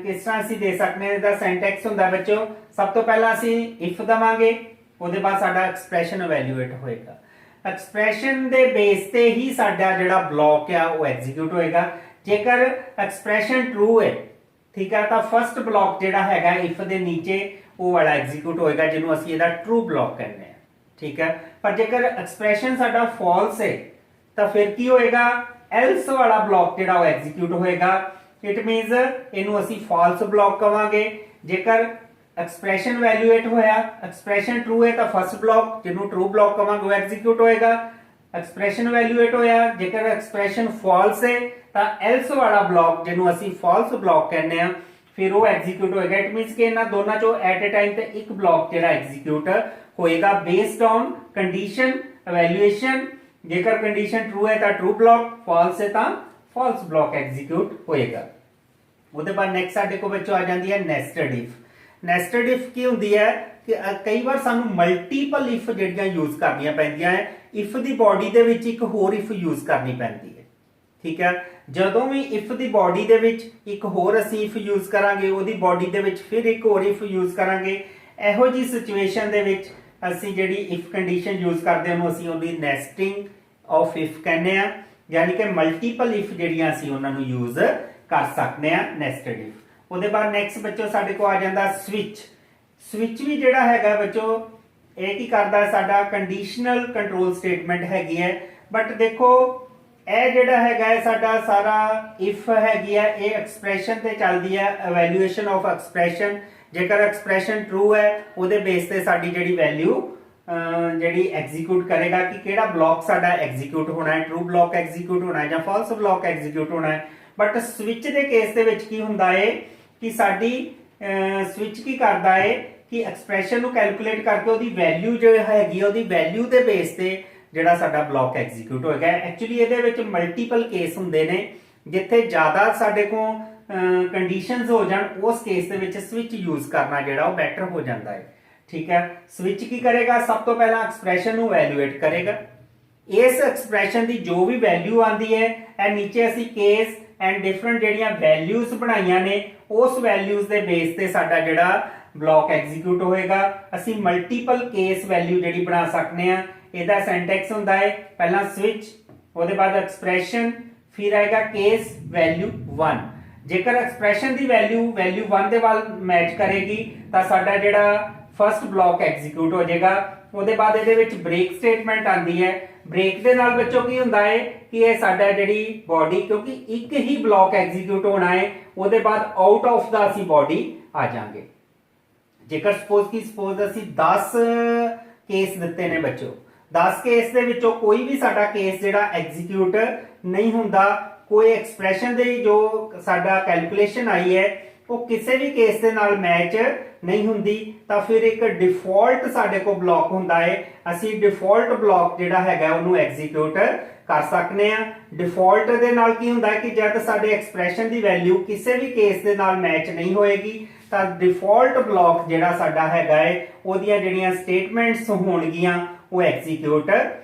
ਕਿਸ ਤਰ੍ਹਾਂ ਅਸੀਂ ਦੇ ਸਕਦੇ ਹਾਂ, ਇਹਦਾ ਸਿੰਟੈਕਸ ਹੁੰਦਾ ਬੱਚੋ, ਸਭ ਤੋਂ ਪਹਿਲਾਂ ਅਸੀਂ ਇਫ ਦਵਾਂਗੇ, ਉਹਦੇ ਬਾਅਦ ਸਾਡਾ ਐਕਸਪ੍ਰੈਸ਼ਨ ਇਵੈਲੂਏਟ ਹੋਏਗਾ। ਐਕਸਪ੍ਰੈਸ਼ਨ ਦੇ ਬੇਸ ਤੇ ਹੀ ਸਾਡਾ ਜਿਹੜਾ ਬਲੌਕ ਆ ਉਹ ਐਗਜ਼ੀਕਿਊਟ ਹੋਏਗਾ। ਜੇਕਰ ਐਕਸਪ੍ਰੈਸ਼ਨ ਟਰੂ ਹੈ, ਠੀਕ ਹੈ, ਤਾਂ ਫਰਸਟ ਬਲੌਕ ਜਿਹੜਾ ਹੈਗਾ ਇਫ ਦੇ ਨੀਚੇ ਉਹ ਵਾਲਾ ਐਗਜ਼ੀਕਿਊਟ ਹੋਏਗਾ, ਜਿਹਨੂੰ ਅਸੀਂ ਇਹਦਾ ਟਰੂ ਬਲੌਕ ਕਹਿੰਦੇ ਆ। ਠੀਕ ਹੈ, ਪਰ ਜੇਕਰ ਐਕਸਪ੍ਰੈਸ਼ਨ ਸਾਡਾ ਫਾਲਸ ਹੈ ਤਾਂ ਫਿਰ ਕੀ ਹੋਏਗਾ, ਐਲਸ ਵਾਲਾ ਬਲੌਕ ਜਿਹੜਾ ਉਹ ਐਗਜ਼ੀਕਿਊਟ ਹੋਏਗਾ। ਇਟ ਮੀਨਸ ਇਹਨੂੰ ਅਸੀਂ ਫਾਲਸ ਬਲੌਕ ਕਵਾਂਗੇ। ਜੇਕਰ ਐਕਸਪ੍ਰੈਸ਼ਨ ਵੈਲੂਏਟ ਹੋਇਆ, ਐਕਸਪ੍ਰੈਸ਼ਨ ਟਰੂ ਹੈ ਤਾਂ ਫਰਸਟ ਬਲੌਕ ਜਿਹਨੂੰ ਟਰੂ ਬਲੌਕ ਕਵਾਂਗੇ ਉਹ ਐਗਜ਼ੀਕਿਊਟ ਹੋਏਗਾ। ਐਕਸਪ੍ਰੈਸ਼ਨ ਵੈਲੂਏਟ ਹੋਇਆ, ਜੇਕਰ ਐਕਸਪ੍ਰੈਸ਼ਨ ਫਾਲਸ ਹੈ ਤਾਂ ਐਲਸ ਵਾਲਾ ਬਲੌਕ ਜਿਹਨੂੰ ਅਸੀਂ ਫਾਲਸ ਬਲੌਕ ਕਹਿੰਦੇ ਆ ਫਿਰ ਉਹ ਐਗਜ਼ੀਕਿਊਟ ਹੋਏਗਾ। ਇਟ ਮੀਨਸ ਕਿ ਇਹਨਾਂ ਦੋਨਾਂ ਚੋਂ ਐਟ ਅ ਟਾਈਮ ਤੇ ਇੱਕ ਬਲੌਕ ਜਿਹੜਾ ਐਗਜ਼ੀਕਿਊਟ ਹੋਏਗਾ ਬੇਸਡ ਔਨ ਕੰਡੀਸ਼ਨ ਇਵੈਲੂਏਸ਼ਨ। ਜੇਕਰ ਕੰਡੀਸ਼ਨ ਟਰੂ ਹੈ ਤਾਂ ਟਰੂ ਬਲੌਕ, ਫਾਲਸ ਹੈ ਤਾਂ ਫਾਲਸ ਬਲੌਕ ਐਗਜ਼ੀਕਿਊਟ ਹੋਏਗਾ। ਉਹਦੇ ਬਾਅਦ ਨੈਕਸਟ ਸਾਡੇ ਕੋਲ ਬੱਚੋ ਆ ਜਾਂਦੀ ਹੈ ਨੈਸਟਡ ਇਫ। ਨੈਸਟਡ ਇਫ ਕੀ ਹੁੰਦੀ ਹੈ ਕਿ ਕਈ ਵਾਰ ਸਾਨੂੰ ਮਲਟੀਪਲ ਇਫ ਜਿਹੜੀਆਂ ਯੂਜ਼ ਕਰਨੀਆਂ ਪੈਂਦੀਆਂ ਹੈ। ਇਫ ਦੀ ਬਾਡੀ ਦੇ ਵਿੱਚ ਇੱਕ ਹੋਰ ਇਫ ਯੂਜ਼ ਕਰਨੀ ਪੈਂਦੀ ਹੈ। ਠੀਕ ਹੈ, ਜਦੋਂ ਵੀ ਇਫ ਦੀ ਬਾਡੀ ਦੇ ਵਿੱਚ ਇੱਕ ਹੋਰ ਅਸੀਂ ਇਫ ਯੂਜ਼ ਕਰਾਂਗੇ, ਉਹਦੀ ਬਾਡੀ ਦੇ ਵਿੱਚ ਫਿਰ ਇੱਕ ਹੋਰ ਇਫ ਯੂਜ਼ ਕਰਾਂਗੇ। ਇਹੋ ਜੀ ਸਿਚੁਏਸ਼ਨ ਦੇ ਵਿੱਚ ਅਸੀਂ ਜਿਹੜੀ ਇਫ ਕੰਡੀਸ਼ਨ ਯੂਜ਼ ਕਰਦੇ ਹਾਂ ਉਹਨੂੰ ਅਸੀਂ ਉਹਦੀ ਨੈਸਟਿੰਗ ਆਫ ਇਫ ਕਹਿੰਦੇ ਆ, ਯਾਨੀ ਕਿ ਮਲਟੀਪਲ ਇਫ ਜਿਹੜੀਆਂ ਅਸੀਂ ਉਹਨਾਂ ਨੂੰ ਯੂਜ਼ ਕਰ ਸਕਦੇ ਆ ਨੈਸਟਡ ਇਫ। ਉਹਦੇ ਬਾਅਦ ਨੈਕਸਟ ਬੱਚੋ ਸਾਡੇ ਕੋਲ ਆ ਜਾਂਦਾ ਸਵਿਚ। ਸਵਿਚ ਵੀ ਜਿਹੜਾ ਹੈਗਾ ਬੱਚੋ ਇਹ ਕੀ ਕਰਦਾ, ਸਾਡਾ ਕੰਡੀਸ਼ਨਲ ਕੰਟਰੋਲ ਸਟੇਟਮੈਂਟ ਹੈਗੀ ਹੈ। ਬਟ ਦੇਖੋ ਇਹ ਜਿਹੜਾ ਹੈਗਾ ਸਾਡਾ ਸਾਰਾ ਇਫ ਹੈਗੀ ਹੈ ਇਹ ਐਕਸਪ੍ਰੈਸ਼ਨ ਤੇ ਚੱਲਦੀ ਹੈ, ਇਵੈਲੂਏਸ਼ਨ ਆਫ ਐਕਸਪ੍ਰੈਸ਼ਨ। ਜੇਕਰ ਐਕਸਪ੍ਰੈਸ਼ਨ ਟਰੂ ਹੈ ਉਹਦੇ ਬੇਸ ਤੇ ਸਾਡੀ ਜਿਹੜੀ ਵੈਲਿਊ ਜਿਹੜੀ ਐਗਜ਼ੀਕਿਊਟ ਕਰੇਗਾ ਕਿ ਕਿਹੜਾ ਬਲੌਕ ਸਾਡਾ ਐਗਜ਼ੀਕਿਊਟ ਹੋਣਾ ਹੈ, ਟਰੂ ਬਲੌਕ ਐਗਜ਼ੀਕਿਊਟ ਹੋਣਾ ਹੈ ਜਾਂ ਫਾਲਸ ਬਲੌਕ ਐਗਜ਼ੀਕਿਊਟ ਹੋਣਾ ਹੈ। ਬਟ ਸਵਿਚ ਦੇ ਕੇਸ ਦੇ ਵਿੱਚ ਕੀ ਹੁੰਦਾ ਹੈ ਕਿ ਸਾਡੀ ਸਵਿਚ ਕੀ ਕਰਦਾ ਹੈ ਕਿ ਐਕਸਪ੍ਰੈਸ਼ਨ ਨੂੰ ਕੈਲਕੂਲੇਟ ਕਰਕੇ ਉਹਦੀ ਵੈਲਿਊ ਜੋ ਹੈਗੀ ਉਹਦੀ ਵੈਲਿਊ ਦੇ ਬੇਸ ਤੇ ਜਿਹੜਾ ਸਾਡਾ ਬਲੌਕ ਐਗਜ਼ੀਕਿਊਟ ਹੋਏਗਾ। ਐਕਚੁਅਲੀ ਇਹਦੇ ਵਿੱਚ ਮਲਟੀਪਲ ਕੇਸ ਹੁੰਦੇ ਨੇ, ਜਿੱਥੇ ਜ਼ਿਆਦਾ ਸਾਡੇ ਕੋਲ ਕੰਡੀਸ਼ਨਸ ਹੋ ਜਾਣ ਉਸ ਕੇਸ ਦੇ ਵਿੱਚ ਸਵਿਚ ਯੂਜ਼ ਕਰਨਾ ਜਿਹੜਾ ਉਹ ਬੈਟਰ ਹੋ ਜਾਂਦਾ ਹੈ। ਠੀਕ ਹੈ, ਸਵਿਚ ਕੀ ਕਰੇਗਾ, ਸਭ ਤੋਂ ਪਹਿਲਾਂ ਐਕਸਪ੍ਰੈਸ਼ਨ ਨੂੰ ਇਵੈਲੂਏਟ ਕਰੇਗਾ। ਇਸ ਐਕਸਪ੍ਰੈਸ਼ਨ ਦੀ ਜੋ ਵੀ ਵੈਲਿਊ ਆਂਦੀ ਹੈ ਇਹ ਨੀਚੇ ਅਸੀਂ ਕੇਸ एंड डिफरेंट ਜਿਹੜੀਆਂ ਵੈਲਿਊਜ਼ ਬਣਾਈਆਂ ਨੇ ਉਸ ਵੈਲਿਊਜ਼ ਦੇ ਬੇਸ ਤੇ ਸਾਡਾ ਜਿਹੜਾ ਬਲੌਕ ਐਗਜ਼ੀਕਿਊਟ ਹੋਏਗਾ। ਅਸੀਂ ਮਲਟੀਪਲ ਕੇਸ ਵੈਲਿਊ ਜਿਹੜੀ ਬਣਾ ਸਕਨੇ ਆ। ਇਹਦਾ ਸਿੰਟੈਕਸ ਹੁੰਦਾ ਹੈ ਪਹਿਲਾਂ ਸਵਿਚ, ਉਹਦੇ ਬਾਅਦ ਐਕਸਪ੍ਰੈਸ਼ਨ, ਫਿਰ ਆਏਗਾ ਕੇਸ ਵੈਲਿਊ 1। ਜੇਕਰ ਐਕਸਪ੍ਰੈਸ਼ਨ ਦੀ ਵੈਲਿਊ 1 ਦੇ ਵੱਲ ਮੈਚ ਕਰੇਗੀ ਤਾਂ ਸਾਡਾ ਜਿਹੜਾ ਫਸਟ ਬਲੌਕ ਐਗਜ਼ੀਕਿਊਟ ਹੋ ਜਾਏਗਾ। ਉਹਦੇ ਬਾਅਦ ਇਹਦੇ ਵਿੱਚ ਬ੍ਰੇਕ ਸਟੇਟਮੈਂਟ ਆਂਦੀ ਹੈ। ਬ੍ਰੇਕ ਦੇ ਨਾਲ ਬੱਚੋ ਕੀ ਹੁੰਦਾ ਹੈ ਕਿ ਇਹ ਸਾਡਾ ਜਿਹੜੀ ਬੋਡੀ, ਕਿਉਂਕਿ ਇੱਕ ਹੀ ਬਲੌਕ ਐਗਜ਼ੀਕਿਊਟ ਹੋਣਾ ਹੈ, ਉਹਦੇ ਬਾਅਦ ਆਊਟ ਆਫ ਦਾ ਅਸੀਂ ਬੋਡੀ ਆ ਜਾਾਂਗੇ। ਜੇਕਰ ਸਪੋਜ਼ ਅਸੀਂ 10 ਕੇਸ ਦਿੱਤੇ ਨੇ ਬੱਚੋ, 10 ਕੇਸ ਦੇ ਵਿੱਚੋਂ ਕੋਈ ਵੀ ਸਾਡਾ ਕੇਸ ਜਿਹੜਾ ਐਗਜ਼ੀਕਿਊਟ ਨਹੀਂ ਹੁੰਦਾ, ਕੋਈ ਐਕਸਪ੍ਰੈਸ਼ਨ ਦੀ ਜੋ ਸਾਡਾ ਕੈਲਕੂਲੇਸ਼ਨ ਆਈ ਹੈ ਉਹ ਕਿਸੇ ਵੀ ਕੇਸ ਦੇ ਨਾਲ ਮੈਚ ਨਹੀਂ ਹੁੰਦੀ, ਤਾਂ ਫਿਰ ਇੱਕ ਡਿਫਾਲਟ ਸਾਡੇ ਕੋਲ ਬਲੌਕ ਹੁੰਦਾ ਹੈ। ਅਸੀਂ ਡਿਫਾਲਟ ਬਲੌਕ ਜਿਹੜਾ ਹੈਗਾ ਉਹਨੂੰ ਐਗਜ਼ੀਕਿਊਟ ਕਰ ਸਕਨੇ ਆ। ਡਿਫਾਲਟ ਦੇ ਨਾਲ ਕੀ ਹੁੰਦਾ ਹੈ ਕਿ ਜਦ ਸਾਡੇ ਐਕਸਪ੍ਰੈਸ਼ਨ ਦੀ ਵੈਲਿਊ ਕਿਸੇ ਵੀ ਕੇਸ ਦੇ ਨਾਲ ਮੈਚ ਨਹੀਂ ਹੋਏਗੀ ਤਾਂ ਡਿਫਾਲਟ ਬਲੌਕ ਜਿਹੜਾ ਸਾਡਾ ਹੈਗਾ ਹੈ ਉਹਦੀਆਂ ਜਿਹੜੀਆਂ ਸਟੇਟਮੈਂਟਸ ਹੋਣਗੀਆਂ ਉਹ ਐਗਜ਼ੀਕਿਊਟ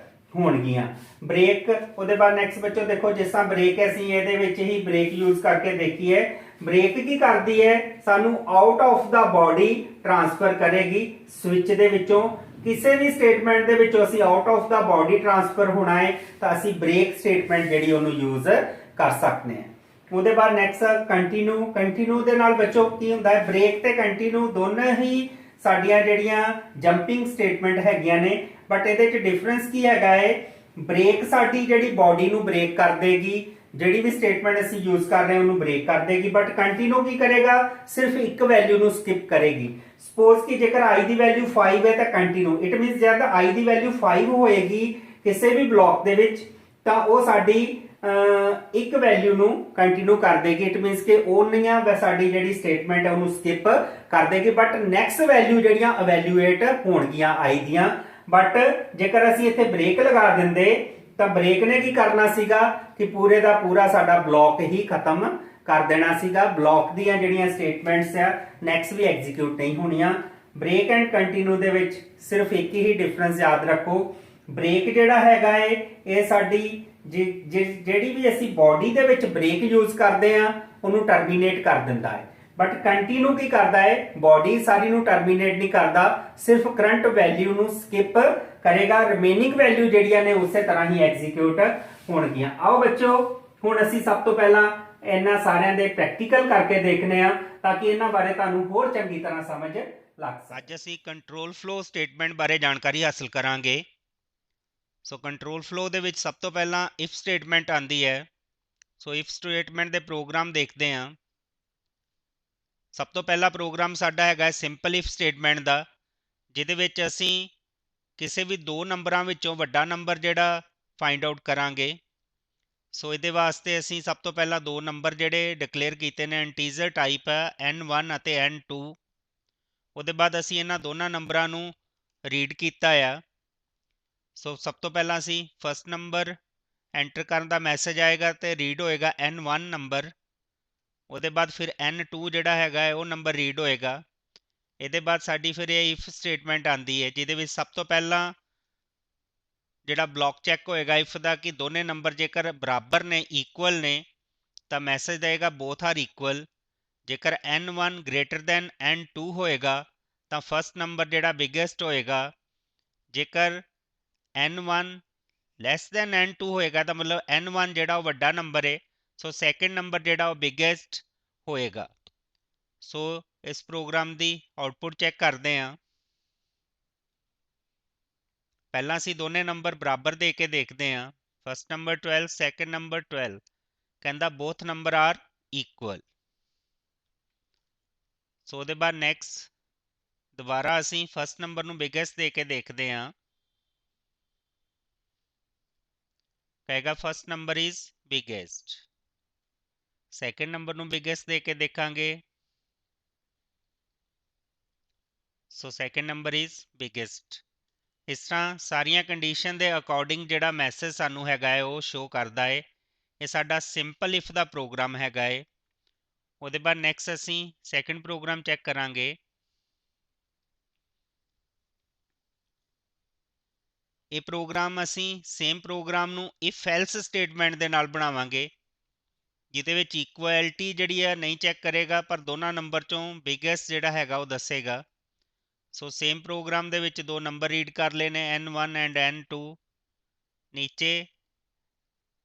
ਹੋਣਗੀਆਂ। ਬ੍ਰੇਕ, ਉਹਦੇ ਬਾਅਦ ਨੈਕਸਟ ਬੱਚੋ ਦੇਖੋ, ਜਿਸ ਤਰ੍ਹਾਂ ਬ੍ਰੇਕ ਅਸੀਂ ਇਹਦੇ ਵਿੱਚ ਹੀ ਬ੍ਰੇਕ ਯੂਜ਼ ਕਰਕੇ ਦੇਖੀਏ। ਬ੍ਰੇਕ ਕੀ ਕਰਦੀ ਹੈ, ਸਾਨੂੰ out of the body transfer ਕਰੇਗੀ। ਸਵਿਚ ਦੇ ਵਿੱਚੋਂ ਕਿਸੇ ਵੀ ਸਟੇਟਮੈਂਟ ਦੇ ਵਿੱਚੋਂ ਅਸੀਂ out of the body transfer ਹੋਣਾ ਹੈ ਤਾਂ ਅਸੀਂ ਬ੍ਰੇਕ ਸਟੇਟਮੈਂਟ ਜਿਹੜੀ ਉਹਨੂੰ ਯੂਜ਼ ਕਰ ਸਕਦੇ ਹਾਂ। ਉਹਦੇ ਬਾਅਦ ਨੈਕਸਟ ਕੰਟੀਨਿਊ ਦੇ ਨਾਲ ਬੱਚੋ ਕੀ ਹੁੰਦਾ ਹੈ, ਬ੍ਰੇਕ ਤੇ ਕੰਟੀਨਿਊ ਦੋਨੋਂ ਹੀ ਸਾਡੀਆਂ ਜਿਹੜੀਆਂ ਜੰਪਿੰਗ ਸਟੇਟਮੈਂਟ ਹੈਗੀਆਂ ਨੇ, ਬਟ ਇਹਦੇ ਚ ਡਿਫਰੈਂਸ ਕੀ ਹੈਗਾ ਹੈ, ਬ੍ਰੇਕ ਸਾਡੀ ਜਿਹੜੀ ਬੋਡੀ ਨੂੰ ਬ੍ਰੇਕ ਕਰ ਦੇਗੀ, ਜਿਹੜੀ ਵੀ ਸਟੇਟਮੈਂਟ ਅਸੀਂ ਯੂਜ਼ ਕਰ ਰਹੇ ਹਾਂ ਉਹਨੂੰ ਬ੍ਰੇਕ ਕਰ ਦੇਗੀ, ਬਟ ਕੰਟੀਨਿਊ ਕੀ ਕਰੇਗਾ, ਸਿਰਫ ਇੱਕ ਵੈਲਿਊ ਨੂੰ ਸਕਿਪ ਕਰੇਗੀ। ਸਪੋਜ਼ ਕਿ ਜੇਕਰ i ਦੀ ਵੈਲਿਊ 5 ਹੈ ਤਾਂ ਕੰਟੀਨਿਊ, ਇਟ ਮੀਨਸ ਜਦ i ਦੀ ਵੈਲਿਊ 5 ਹੋਏਗੀ ਕਿਸੇ ਵੀ ਬਲੌਕ ਦੇ ਵਿੱਚ ਤਾਂ ਉਹ ਸਾਡੀ ਇੱਕ ਵੈਲਿਊ ਨੂੰ ਕੰਟੀਨਿਊ ਕਰ ਦੇਗੀ। ਇਟ ਮੀਨਸ ਕਿ ਉਹਨੀਆਂ ਸਾਡੀ ਜਿਹੜੀ ਸਟੇਟਮੈਂਟ ਹੈ ਉਹਨੂੰ ਸਕਿਪ ਕਰ ਦੇਗੀ, ਬਟ ਨੈਕਸਟ ਵੈਲਿਊ ਜਿਹੜੀਆਂ ਇਵੈਲੂਏਟ ਹੋਣਗੀਆਂ i ਦੀਆਂ। ਬਟ ਜੇਕਰ ਅਸੀਂ ਇੱਥੇ ਬ੍ਰੇਕ ਲਗਾ ਦਿੰਦੇ ਤਾਂ ਬ੍ਰੇਕ ਨੇ ਕੀ ਕਰਨਾ ਸੀਗਾ ਕਿ ਪੂਰੇ ਦਾ ਪੂਰਾ ਸਾਡਾ ਬਲੌਕ ਹੀ ਖਤਮ ਕਰ ਦੇਣਾ ਸੀਗਾ। ਬਲੌਕ ਦੀਆਂ ਜਿਹੜੀਆਂ ਸਟੇਟਮੈਂਟਸ ਆ ਨੈਕਸਟ ਵੀ ਐਗਜ਼ੀਕਿਊਟ ਨਹੀਂ ਹੋਣੀਆਂ। ਬ੍ਰੇਕ ਐਂਡ ਕੰਟੀਨਿਊ ਦੇ ਵਿੱਚ ਸਿਰਫ ਇੱਕ ਹੀ ਡਿਫਰੈਂਸ ਯਾਦ ਰੱਖੋ, ਬ੍ਰੇਕ ਜਿਹੜਾ ਹੈਗਾ ਏ ਇਹ ਸਾਡੀ ਜਿਹੜੀ ਵੀ ਅਸੀਂ ਬੋਡੀ ਦੇ ਵਿੱਚ ਬ੍ਰੇਕ ਯੂਜ਼ ਕਰਦੇ ਆ ਉਹਨੂੰ ਟਰਮੀਨੇਟ ਕਰ ਦਿੰਦਾ ਹੈ, ਬਟ ਕੰਟੀਨਿਊ ਕੀ ਕਰਦਾ ਹੈ, ਬੋਡੀ ਸਾਰੀ ਨੂੰ ਟਰਮੀਨੇਟ ਨਹੀਂ ਕਰਦਾ, ਸਿਰਫ ਕਰੰਟ ਵੈਲਿਊ ਨੂੰ ਸਕਿਪ ਕਰੇਗਾ। ਰਿਮੇਨਿੰਗ ਵੈਲਿਊ ਜਿਹੜੀਆਂ ਨੇ ਉਸੇ ਤਰ੍ਹਾਂ ਹੀ ਐਗਜ਼ੀਕਿਊਟ ਹੋਣਗੀਆਂ। ਆਓ ਬੱਚੋ ਹੁਣ ਅਸੀਂ ਸਭ ਤੋਂ ਪਹਿਲਾਂ ਇਹਨਾਂ ਸਾਰਿਆਂ ਦੇ ਪ੍ਰੈਕਟੀਕਲ ਕਰਕੇ ਦੇਖਨੇ ਆ ਤਾਂ ਕਿ ਇਹਨਾਂ ਬਾਰੇ ਤੁਹਾਨੂੰ ਹੋਰ ਚੰਗੀ ਤਰ੍ਹਾਂ ਸਮਝ ਲੱਗ ਸਕੇ। ਅੱਜ ਅਸੀਂ ਕੰਟਰੋਲ ਫਲੋ ਸਟੇਟਮੈਂਟ ਬਾਰੇ ਜਾਣਕਾਰੀ ਹਾਸਲ ਕਰਾਂਗੇ। ਸੋ ਕੰਟਰੋਲ ਫਲੋ ਦੇ ਵਿੱਚ ਸਭ ਤੋਂ ਪਹਿਲਾਂ ਇਫ ਸਟੇਟਮੈਂਟ ਆਂਦੀ ਹੈ। ਸੋ ਇਫ ਸਟੇਟਮੈਂਟ ਦੇ ਪ੍ਰੋਗਰਾਮ ਦੇਖਦੇ ਹਾਂ। ਸਭ ਤੋਂ ਪਹਿਲਾ ਪ੍ਰੋਗਰਾਮ ਸਾਡਾ ਹੈਗਾ ਸਿੰਪਲ ਇਫ ਸਟੇਟਮੈਂਟ ਦਾ, ਜਿਹਦੇ ਵਿੱਚ ਅਸੀਂ ਕਿਸੇ ਵੀ ਦੋ ਨੰਬਰਾਂ ਵਿੱਚੋਂ ਵੱਡਾ ਨੰਬਰ ਜਿਹੜਾ ਫਾਈਂਡ ਆਊਟ ਕਰਾਂਗੇ। ਸੋ ਇਹਦੇ ਵਾਸਤੇ ਅਸੀਂ ਸਭ ਤੋਂ ਪਹਿਲਾਂ ਦੋ ਨੰਬਰ ਜਿਹੜੇ ਡਿਕਲੇਅਰ ਕੀਤੇ ਨੇ, ਇੰਟੀਜ਼ਰ ਟਾਈਪ ਹੈ n1 ਅਤੇ n2। ਉਹਦੇ ਬਾਅਦ ਅਸੀਂ ਇਹਨਾਂ ਦੋਨਾਂ ਨੰਬਰਾਂ ਨੂੰ ਰੀਡ ਕੀਤਾ ਆ। ਸੋ ਸਭ ਤੋਂ ਪਹਿਲਾਂ ਅਸੀਂ ਫਸਟ ਨੰਬਰ ਐਂਟਰ ਕਰਨ ਦਾ ਮੈਸੇਜ ਆਏਗਾ ਤੇ ਰੀਡ ਹੋਏਗਾ n1 ਨੰਬਰ। ਉਹਦੇ ਬਾਅਦ ਫਿਰ n2 ਜਿਹੜਾ ਹੈਗਾ ਹੈ ਉਹ ਨੰਬਰ ਰੀਡ ਹੋਏਗਾ। ਇਹਦੇ ਬਾਅਦ ਸਾਡੀ ਫਿਰ ਇਹ ਇਫ ਸਟੇਟਮੈਂਟ ਆਂਦੀ ਹੈ, ਜਿਹਦੇ ਵਿੱਚ ਸਭ ਤੋਂ ਪਹਿਲਾਂ ਜਿਹੜਾ ਬਲੌਕ ਚੈੱਕ ਹੋਏਗਾ ਇਫ ਦਾ ਕਿ ਦੋਨੇ ਨੰਬਰ ਜੇਕਰ ਬਰਾਬਰ ਨੇ, ਇਕੁਅਲ ਨੇ, ਤਾਂ ਮੈਸੇਜ ਦੇਗਾ ਬੋਥ ਆਰ ਇਕੁਅਲ। ਜੇਕਰ n1 ਗ੍ਰੇਟਰ ਦੈਨ n2 ਹੋਏਗਾ ਤਾਂ ਫਸਟ ਨੰਬਰ ਜਿਹੜਾ ਬਿਗੇਸਟ ਹੋਏਗਾ। ਜੇਕਰ n1 ਲੈਸ ਦੈਨ n2 ਹੋਏਗਾ ਤਾਂ ਮਤਲਬ n1 ਜਿਹੜਾ ਉਹ ਵੱਡਾ ਨੰਬਰ ਹੈ, ਸੋ ਸੈਕਿੰਡ ਨੰਬਰ ਜਿਹੜਾ ਉਹ ਬਿਗੇਸਟ ਹੋਏਗਾ। ਸੋ ਇਸ ਪ੍ਰੋਗਰਾਮ ਦੀ ਆਉਟਪੁੱਟ ਚੈੱਕ ਕਰਦੇ ਹਾਂ। ਪਹਿਲਾਂ ਅਸੀਂ ਦੋਨੇ ਨੰਬਰ ਬਰਾਬਰ ਦੇ ਕੇ ਦੇਖਦੇ ਹਾਂ। ਫਸਟ ਨੰਬਰ 12, ਸੈਕਿੰਡ ਨੰਬਰ 12, ਕਹਿੰਦਾ ਬੋਥ ਨੰਬਰ ਆਰ ਇਕੁਅਲ। ਸੋ ਉਹਦੇ ਬਾਅਦ ਨੈਕਸਟ ਦੁਬਾਰਾ ਅਸੀਂ ਫਸਟ ਨੰਬਰ ਨੂੰ ਬਿਗੇਸਟ ਦੇ ਕੇ ਦੇਖਦੇ ਹਾਂ। ਕਹੇਗਾ first number is biggest. Second number ਨੂੰ ਬਿਗੇਸਟ ਦੇ ਕੇ ਦੇਖਾਂਗੇ। ਸੋ ਸੈਕਿੰਡ ਨੰਬਰ ਇਜ਼ ਬਿਗੇਸਟ। ਇਸ ਤਰ੍ਹਾਂ ਸਾਰੀਆਂ ਕੰਡੀਸ਼ਨ ਦੇ ਅਕੋਰਡਿੰਗ ਜਿਹੜਾ ਮੈਸੇਜ ਸਾਨੂੰ ਹੈਗਾ ਹੈ ਉਹ ਸ਼ੋ ਕਰਦਾ ਹੈ। ਇਹ ਸਾਡਾ ਸਿੰਪਲ ਇਫ ਦਾ ਪ੍ਰੋਗਰਾਮ ਹੈਗਾ ਹੈ। ਉਹਦੇ ਬਾਅਦ ਨੈਕਸਟ ਅਸੀਂ ਸੈਕਿੰਡ ਪ੍ਰੋਗਰਾਮ ਚੈੱਕ ਕਰਾਂਗੇ। ਇਹ ਪ੍ਰੋਗਰਾਮ ਅਸੀਂ ਸੇਮ ਪ੍ਰੋਗਰਾਮ ਨੂੰ ਇਫ ਐਲਸ ਸਟੇਟਮੈਂਟ ਦੇ ਨਾਲ ਬਣਾਵਾਂਗੇ। ਜਿਹਦੇ ਵਿੱਚ ਇਕੁਐਲਿਟੀ ਜਿਹੜੀ ਹੈ ਨਹੀਂ ਚੈੱਕ ਕਰੇਗਾ, ਪਰ ਦੋਨਾਂ ਨੰਬਰ ਚੋਂ ਬਿਗੇਸਟ ਜਿਹੜਾ ਹੈਗਾ ਉਹ ਦੱਸੇਗਾ। ਸੋ ਸੇਮ ਪ੍ਰੋਗਰਾਮ ਦੇ ਵਿੱਚ ਦੋ ਨੰਬਰ ਰੀਡ ਕਰ ਲਏ ਨੇ, n1 ਐਂਡ n2। ਨੀਚੇ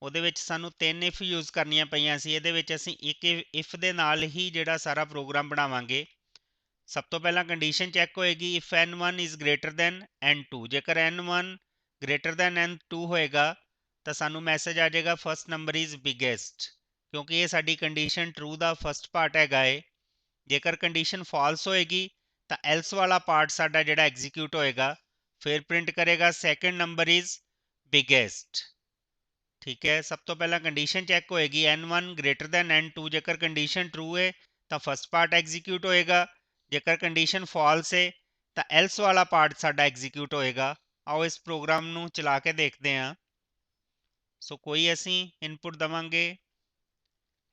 ਉਹਦੇ ਵਿੱਚ ਸਾਨੂੰ 3 ਇਫ ਯੂਜ਼ ਕਰਨੀਆਂ ਪਈਆਂ ਸੀ, ਇਹਦੇ ਵਿੱਚ ਅਸੀਂ ਇੱਕ ਇਫ ਦੇ ਨਾਲ ਹੀ ਜਿਹੜਾ ਸਾਰਾ ਪ੍ਰੋਗਰਾਮ ਬਣਾਵਾਂਗੇ। ਸਭ ਤੋਂ ਪਹਿਲਾਂ ਕੰਡੀਸ਼ਨ ਚੈੱਕ ਹੋਏਗੀ, if n1 is greater than n2। ਜੇਕਰ n1 ਗ੍ਰੇਟਰ ਦੈਨ n2 ਹੋਏਗਾ ਤਾਂ ਸਾਨੂੰ ਮੈਸੇਜ ਆ ਜਾਏਗਾ ਫਸਟ ਨੰਬਰ ਇਜ਼ ਬਿਗੇਸਟ, ਕਿਉਂਕਿ ਇਹ ਸਾਡੀ ਕੰਡੀਸ਼ਨ ਟਰੂ ਦਾ ਫਸਟ ਪਾਰਟ ਹੈਗਾ ਏ। ਜੇਕਰ ਕੰਡੀਸ਼ਨ ਫਾਲਸ ਹੋਏਗੀ ਤਾਂ ਐਲਸ ਵਾਲਾ ਪਾਰਟ ਸਾਡਾ ਜਿਹੜਾ ਐਗਜ਼ੀਕਿਊਟ ਹੋਏਗਾ, ਫਿਰ ਪ੍ਰਿੰਟ ਕਰੇਗਾ ਸੈਕੰਡ ਨੰਬਰ ਇਜ਼ ਬਿਗੇਸਟ। ਠੀਕ ਹੈ, ਸਭ ਤੋਂ ਪਹਿਲਾਂ ਕੰਡੀਸ਼ਨ ਚੈੱਕ ਹੋਏਗੀ n1 ਗ੍ਰੇਟਰ ਦੈਨ n2। ਜੇਕਰ ਕੰਡੀਸ਼ਨ ਟਰੂ ਹੈ ਤਾਂ ਫਸਟ ਪਾਰਟ ਐਗਜ਼ੀਕਿਊਟ ਹੋਏਗਾ, ਜੇਕਰ ਕੰਡੀਸ਼ਨ ਫਾਲਸ ਹੈ ਤਾਂ ਐਲਸ ਵਾਲਾ ਪਾਰਟ ਸਾਡਾ ਐਗਜ਼ੀਕਿਊਟ ਹੋਏਗਾ। ਆਓ ਇਸ ਪ੍ਰੋਗਰਾਮ ਨੂੰ ਚਲਾ ਕੇ ਦੇਖਦੇ ਹਾਂ। ਸੋ ਕੋਈ ਅਸੀਂ ਇਨਪੁਟ ਦਵਾਂਗੇ,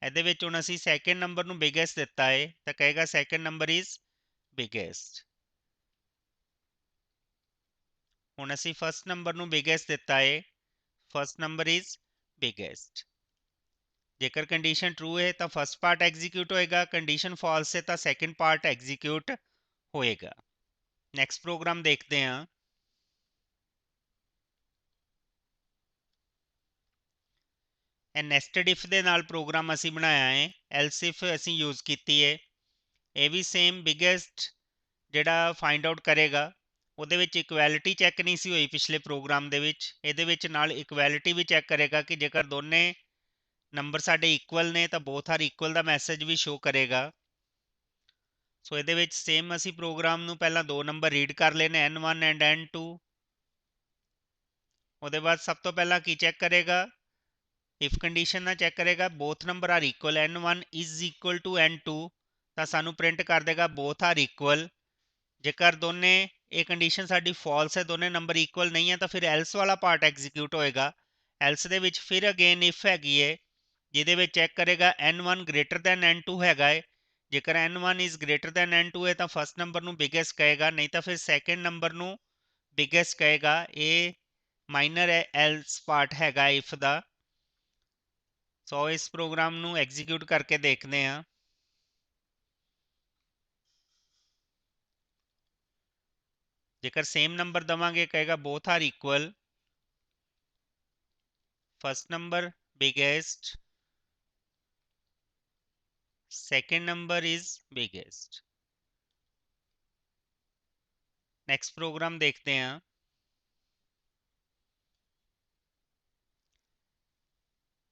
ਇਹਦੇ ਵਿੱਚ ਹੁਣ ਅਸੀਂ ਸੈਕਿੰਡ ਨੰਬਰ ਨੂੰ ਬਿਗੇਸਟ ਦਿੱਤਾ ਹੈ ਤਾਂ ਕਹੇਗਾ ਸੈਕਿੰਡ ਨੰਬਰ ਇਜ਼ ਬਿਗੇਸਟ। ਹੁਣ ਅਸੀਂ ਫਸਟ ਨੰਬਰ ਨੂੰ ਬਿਗੇਸਟ ਦਿੱਤਾ ਹੈ, ਫਸਟ ਨੰਬਰ ਇਜ਼ ਬਿਗੇਸਟ। ਜੇਕਰ ਕੰਡੀਸ਼ਨ ਟਰੂ ਹੈ ਤਾਂ ਫਸਟ ਪਾਰਟ ਐਗਜ਼ੀਕਿਊਟ ਹੋਏਗਾ, ਕੰਡੀਸ਼ਨ ਫਾਲਸ ਹੈ ਤਾਂ ਸੈਕਿੰਡ ਪਾਰਟ ਐਗਜ਼ੀਕਿਊਟ ਹੋਏਗਾ। ਨੈਕਸਟ ਪ੍ਰੋਗਰਾਮ ਦੇਖਦੇ ਹਾਂ। ਇਹ ਨੈਸਟਡ ਇਫ ਦੇ ਨਾਲ ਪ੍ਰੋਗਰਾਮ ਅਸੀਂ ਬਣਾਇਆ ਹੈ, ਐਲਸ ਇਫ ਅਸੀਂ ਯੂਜ਼ ਕੀਤੀ ਹੈ। ਇਹ ਵੀ ਸੇਮ ਬਿਗੇਸਟ ਜਿਹੜਾ ਫਾਈਂਡ ਆਊਟ ਕਰੇਗਾ, ਉਹਦੇ ਵਿੱਚ ਇਕੁਐਲਿਟੀ ਚੈੱਕ ਨਹੀਂ ਸੀ ਹੋਈ ਪਿਛਲੇ ਪ੍ਰੋਗਰਾਮ ਦੇ ਵਿੱਚ, ਇਹਦੇ ਵਿੱਚ ਨਾਲ ਇਕੁਐਲਿਟੀ ਵੀ ਚੈੱਕ ਕਰੇਗਾ ਕਿ ਜੇਕਰ ਦੋਨੇ ਨੰਬਰ ਸਾਡੇ ਇਕੁਅਲ ਨੇ ਤਾਂ ਬੋਥ ਆਰ ਇਕੁਅਲ ਦਾ ਮੈਸੇਜ ਵੀ ਸ਼ੋ ਕਰੇਗਾ। ਸੋ ਇਹਦੇ ਵਿੱਚ ਸੇਮ ਅਸੀਂ ਪ੍ਰੋਗਰਾਮ ਨੂੰ ਪਹਿਲਾਂ ਦੋ ਨੰਬਰ ਰੀਡ ਕਰ ਲਏ ਨੇ, n1 ਐਂਡ n2। ਉਹਦੇ ਬਾਅਦ ਸਭ ਤੋਂ ਪਹਿਲਾਂ ਕੀ ਚੈੱਕ ਕਰੇਗਾ, ਇਫ ਕੰਡੀਸ਼ਨ ਨਾਲ ਚੈੱਕ ਕਰੇਗਾ both number are equal, n1 is equal to n2 ਤਾਂ ਸਾਨੂੰ ਪ੍ਰਿੰਟ ਕਰ ਦੇਗਾ ਬੋਥ ਆਰ ਇਕੁਅਲ। ਜੇਕਰ ਦੋਨੇ ਇਹ ਕੰਡੀਸ਼ਨ ਸਾਡੀ ਫਾਲਸ ਹੈ, ਦੋਨੇ ਨੰਬਰ ਇਕੁਅਲ ਨਹੀਂ ਹੈ, ਤਾਂ ਫਿਰ ਐਲਸ ਵਾਲਾ ਪਾਰਟ ਐਗਜ਼ੀਕਿਊਟ ਹੋਏਗਾ। ਐਲਸ ਦੇ ਵਿੱਚ ਫਿਰ ਅਗੇਨ ਇਫ ਹੈਗੀ ਹੈ, ਜਿਹਦੇ ਵਿੱਚ ਚੈੱਕ ਕਰੇਗਾ n1 ਗ੍ਰੇਟਰ ਦੈਨ n2 ਹੈਗਾ ਹੈ। ਜੇਕਰ n1 is greater than n2 ਹੈ ਤਾਂ ਫਸਟ ਨੰਬਰ ਨੂੰ ਬਿਗੇਸਟ ਕਹੇਗਾ, ਨਹੀਂ ਤਾਂ ਫਿਰ ਸੈਕਿੰਡ ਨੰਬਰ ਨੂੰ ਬਿਗੇਸਟ ਕਹੇਗਾ। ਇਹ ਮਾਈਨਰ ਐਲਸ ਪਾਰਟ ਹੈਗਾ ਇਫ ਦਾ। ਸੋ ਇਸ ਪ੍ਰੋਗਰਾਮ ਨੂੰ ਐਗਜ਼ੀਕਿਊਟ ਕਰਕੇ ਦੇਖਦੇ ਹਾਂ। ਜੇਕਰ ਸੇਮ ਨੰਬਰ ਦਵਾਂਗੇ ਕਹੇਗਾ both are equal, first number biggest, second number is biggest। Next program देखते हैं।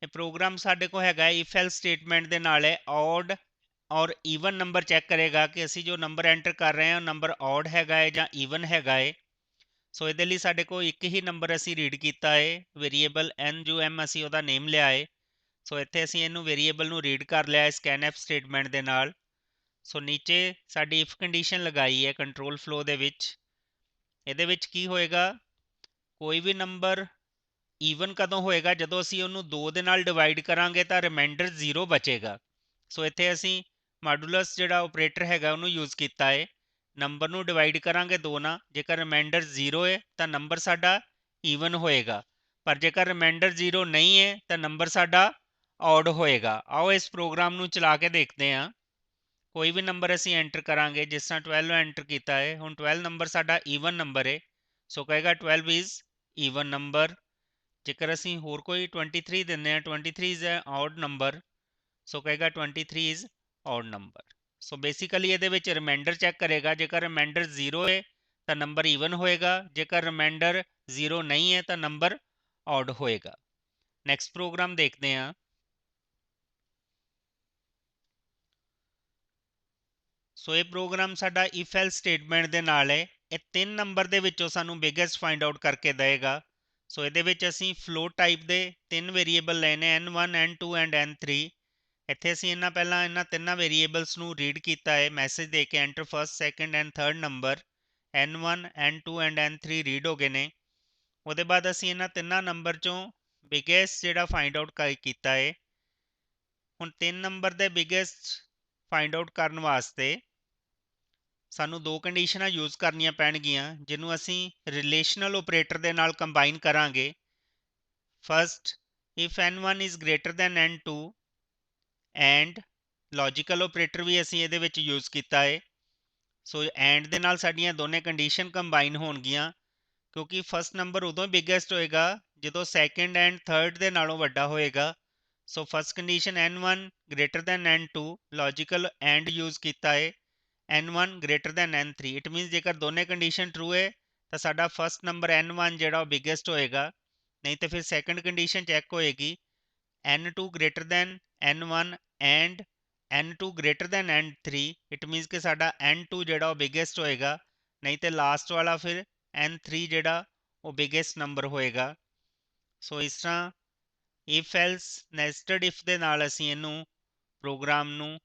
ਇਹ ਪ੍ਰੋਗਰਾਮ ਸਾਡੇ ਕੋਲ ਹੈਗਾ ਇਫ ਐਲ ਸਟੇਟਮੈਂਟ ਦੇ ਨਾਲ ਹੈ, ਔਡ ਔਰ ਈਵਨ ਨੰਬਰ ਚੈੱਕ ਕਰੇਗਾ ਕਿ ਅਸੀਂ ਜੋ ਨੰਬਰ ਐਂਟਰ ਕਰ ਰਹੇ ਹਾਂ ਨੰਬਰ ਔਡ ਹੈਗਾ ਹੈ ਜਾਂ ਈਵਨ ਹੈਗਾ ਹੈ। ਸੋ ਇਹਦੇ ਲਈ ਸਾਡੇ ਕੋਲ ਇੱਕ ਹੀ ਨੰਬਰ ਅਸੀਂ ਰੀਡ ਕੀਤਾ ਹੈ, ਵੇਰੀਏਬਲ n ਜੋ m ਅਸੀਂ ਉਹਦਾ ਨੇਮ ਲਿਆ ਹੈ। ਸੋ ਇੱਥੇ ਅਸੀਂ ਇਹਨੂੰ ਵੇਰੀਏਬਲ ਨੂੰ ਰੀਡ ਕਰ ਲਿਆ ਹੈ ਸਕੈਨਐਫ ਸਟੇਟਮੈਂਟ ਦੇ ਨਾਲ। ਸੋ ਨੀਚੇ ਸਾਡੀ ਇਫ ਕੰਡੀਸ਼ਨ ਲਗਾਈ ਹੈ ਕੰਟਰੋਲ ਫਲੋ ਦੇ ਵਿੱਚ। ਇਹਦੇ ਵਿੱਚ ਕੀ ਹੋਏਗਾ, ਕੋਈ ਵੀ ਨੰਬਰ ਈਵਨ ਕਦੋਂ ਹੋਏਗਾ, ਜਦੋਂ ਅਸੀਂ ਉਹਨੂੰ 2 ਦੇ ਨਾਲ ਡਿਵਾਈਡ ਕਰਾਂਗੇ ਤਾਂ ਰਿਮਾਈਂਡਰ 0 ਬਚੇਗਾ। ਸੋ ਇੱਥੇ ਅਸੀਂ ਮਾਡੂਲਸ ਜਿਹੜਾ ਆਪਰੇਟਰ ਹੈਗਾ ਉਹਨੂੰ ਯੂਜ਼ ਕੀਤਾ ਹੈ। ਨੰਬਰ ਨੂੰ ਡਿਵਾਈਡ ਕਰਾਂਗੇ 2 ਨਾਲ, ਜੇਕਰ ਰਿਮਾਈਂਡਰ 0 ਹੈ ਤਾਂ ਨੰਬਰ ਸਾਡਾ ਈਵਨ ਹੋਏਗਾ, ਪਰ ਜੇਕਰ ਰਿਮਾਈਂਡਰ 0 ਨਹੀਂ ਹੈ ਤਾਂ ਨੰਬਰ ਸਾਡਾ ਔਡ ਹੋਏਗਾ। ਆਓ ਇਸ ਪ੍ਰੋਗਰਾਮ ਨੂੰ ਚਲਾ ਕੇ ਦੇਖਦੇ ਹਾਂ। ਕੋਈ ਵੀ ਨੰਬਰ ਅਸੀਂ ਐਂਟਰ ਕਰਾਂਗੇ, ਜਿਸ ਤਰ੍ਹਾਂ 12 ਐਂਟਰ ਕੀਤਾ ਹੈ, ਹੁਣ 12 ਨੰਬਰ ਸਾਡਾ ਈਵਨ ਨੰਬਰ ਹੈ। ਸੋ ਕਹੇਗਾ 12 ਇਜ਼ ਈਵਨ ਨੰਬਰ। ਜੇਕਰ ਅਸੀਂ ਹੋਰ ਕੋਈ 23 ਦਿੰਦੇ ਹਾਂ, 23 ਇਜ਼ ਐ ਔਡ ਨੰਬਰ, ਸੋ ਕਹੇਗਾ 23 is odd number. So basically ਇਹਦੇ ਵਿੱਚ ਰਿਮਾਈਂਡਰ ਚੈੱਕ ਕਰੇਗਾ, ਜੇਕਰ ਰਿਮਾਈਂਡਰ 0 ਹੈ ਤਾਂ ਨੰਬਰ ਈਵਨ ਹੋਏਗਾ, ਜੇਕਰ ਰਿਮਾਈਂਡਰ 0 ਨਹੀਂ ਹੈ ਤਾਂ ਨੰਬਰ ਔਡ ਹੋਏਗਾ। ਨੈਕਸਟ ਪ੍ਰੋਗਰਾਮ ਦੇਖਦੇ ਹਾਂ। ਸੋ ਇਹ ਪ੍ਰੋਗਰਾਮ ਸਾਡਾ ਇਫ ਐਲ ਸਟੇਟਮੈਂਟ ਦੇ ਨਾਲ ਹੈ। ਇਹ 3 ਨੰਬਰ ਦੇ ਵਿੱਚੋਂ ਸਾਨੂੰ ਬਿਗੇਸਟ ਫਾਈਂਡ ਆਊਟ ਕਰਕੇ ਦੇਗਾ। ਸੋ ਇਹਦੇ ਵਿੱਚ ਅਸੀਂ ਫਲੋਟ ਟਾਈਪ ਦੇ 3 ਵੇਰੀਏਬਲ ਲਏ ਨੇ, n1 n2 ਐਂਡ n3। ਇੱਥੇ ਅਸੀਂ ਪਹਿਲਾਂ ਇਹਨਾਂ ਤਿੰਨਾਂ ਵੇਰੀਏਬਲਸ ਨੂੰ ਰੀਡ ਕੀਤਾ ਹੈ ਮੈਸੇਜ ਦੇ ਕੇ, enter first second and third number. n1 n2 and n3 read ਹੋ ਗਏ ਨੇ। ਉਹਦੇ ਬਾਅਦ ਅਸੀਂ ਇਹਨਾਂ ਤਿੰਨਾਂ ਨੰਬਰ ਚੋਂ ਬਿਗੇਸਟ ਜਿਹੜਾ ਫਾਈਂਡ ਆਊਟ ਕੀਤਾ ਹੈ। ਹੁਣ 3 ਨੰਬਰ ਦੇ ਬਿਗੇਸਟ ਫਾਈਂਡ ਆਊਟ ਕਰਨ ਵਾਸਤੇ ਸਾਨੂੰ ਦੋ ਕੰਡੀਸ਼ਨਾਂ ਯੂਜ਼ ਕਰਨੀਆਂ ਪੈਣਗੀਆਂ, ਜਿਹਨੂੰ ਅਸੀਂ ਰਿਲੇਸ਼ਨਲ ਆਪਰੇਟਰ ਦੇ ਨਾਲ ਕੰਬਾਈਨ ਕਰਾਂਗੇ। First, if n1 is greater than n2 and logical operator ਵੀ ਅਸੀਂ ਇਹਦੇ ਵਿੱਚ ਯੂਜ਼ ਕੀਤਾ ਹੈ। ਸੋ ਐਂਡ ਦੇ ਨਾਲ ਸਾਡੀਆਂ ਦੋਨੇ ਕੰਡੀਸ਼ਨ ਕੰਬਾਈਨ ਹੋਣਗੀਆਂ, ਕਿਉਂਕਿ ਫਸਟ ਨੰਬਰ ਉਦੋਂ ਬਿਗੇਸਟ ਹੋਏਗਾ ਜਦੋਂ ਸੈਕਿੰਡ ਐਂਡ ਥਰਡ ਦੇ ਨਾਲੋਂ ਵੱਡਾ ਹੋਏਗਾ। So first condition n1 greater than n2, logical and use ਕੀਤਾ ਹੈ n1 greater then n3। It means ਜੇਕਰ ਦੋਨੇ ਕੰਡੀਸ਼ਨ ਟਰੂ ਹੈ ਤਾਂ ਸਾਡਾ ਫਸਟ ਨੰਬਰ n1 ਜਿਹੜਾ ਉਹ ਬਿਗੇਸਟ ਹੋਏਗਾ, ਨਹੀਂ ਤਾਂ ਫਿਰ ਸੈਕਿੰਡ ਕੰਡੀਸ਼ਨ ਚੈੱਕ ਹੋਏਗੀ n2 greater then n1 and n2 greater then n3। It means ਕਿ ਸਾਡਾ n2 ਜਿਹੜਾ ਉਹ ਬਿਗੇਸਟ ਹੋਏਗਾ, ਨਹੀਂ ਤੇ ਲਾਸਟ ਵਾਲਾ ਫਿਰ n3 ਜਿਹੜਾ ਉਹ ਬਿਗੇਸਟ ਨੰਬਰ ਹੋਏਗਾ। ਸੋ ਇਸ ਤਰ੍ਹਾਂ if else nested if they ਨਾਲ ਅਸੀਂ ਇਹਨੂੰ ਪ੍ਰੋਗਰਾਮ ਨੂੰ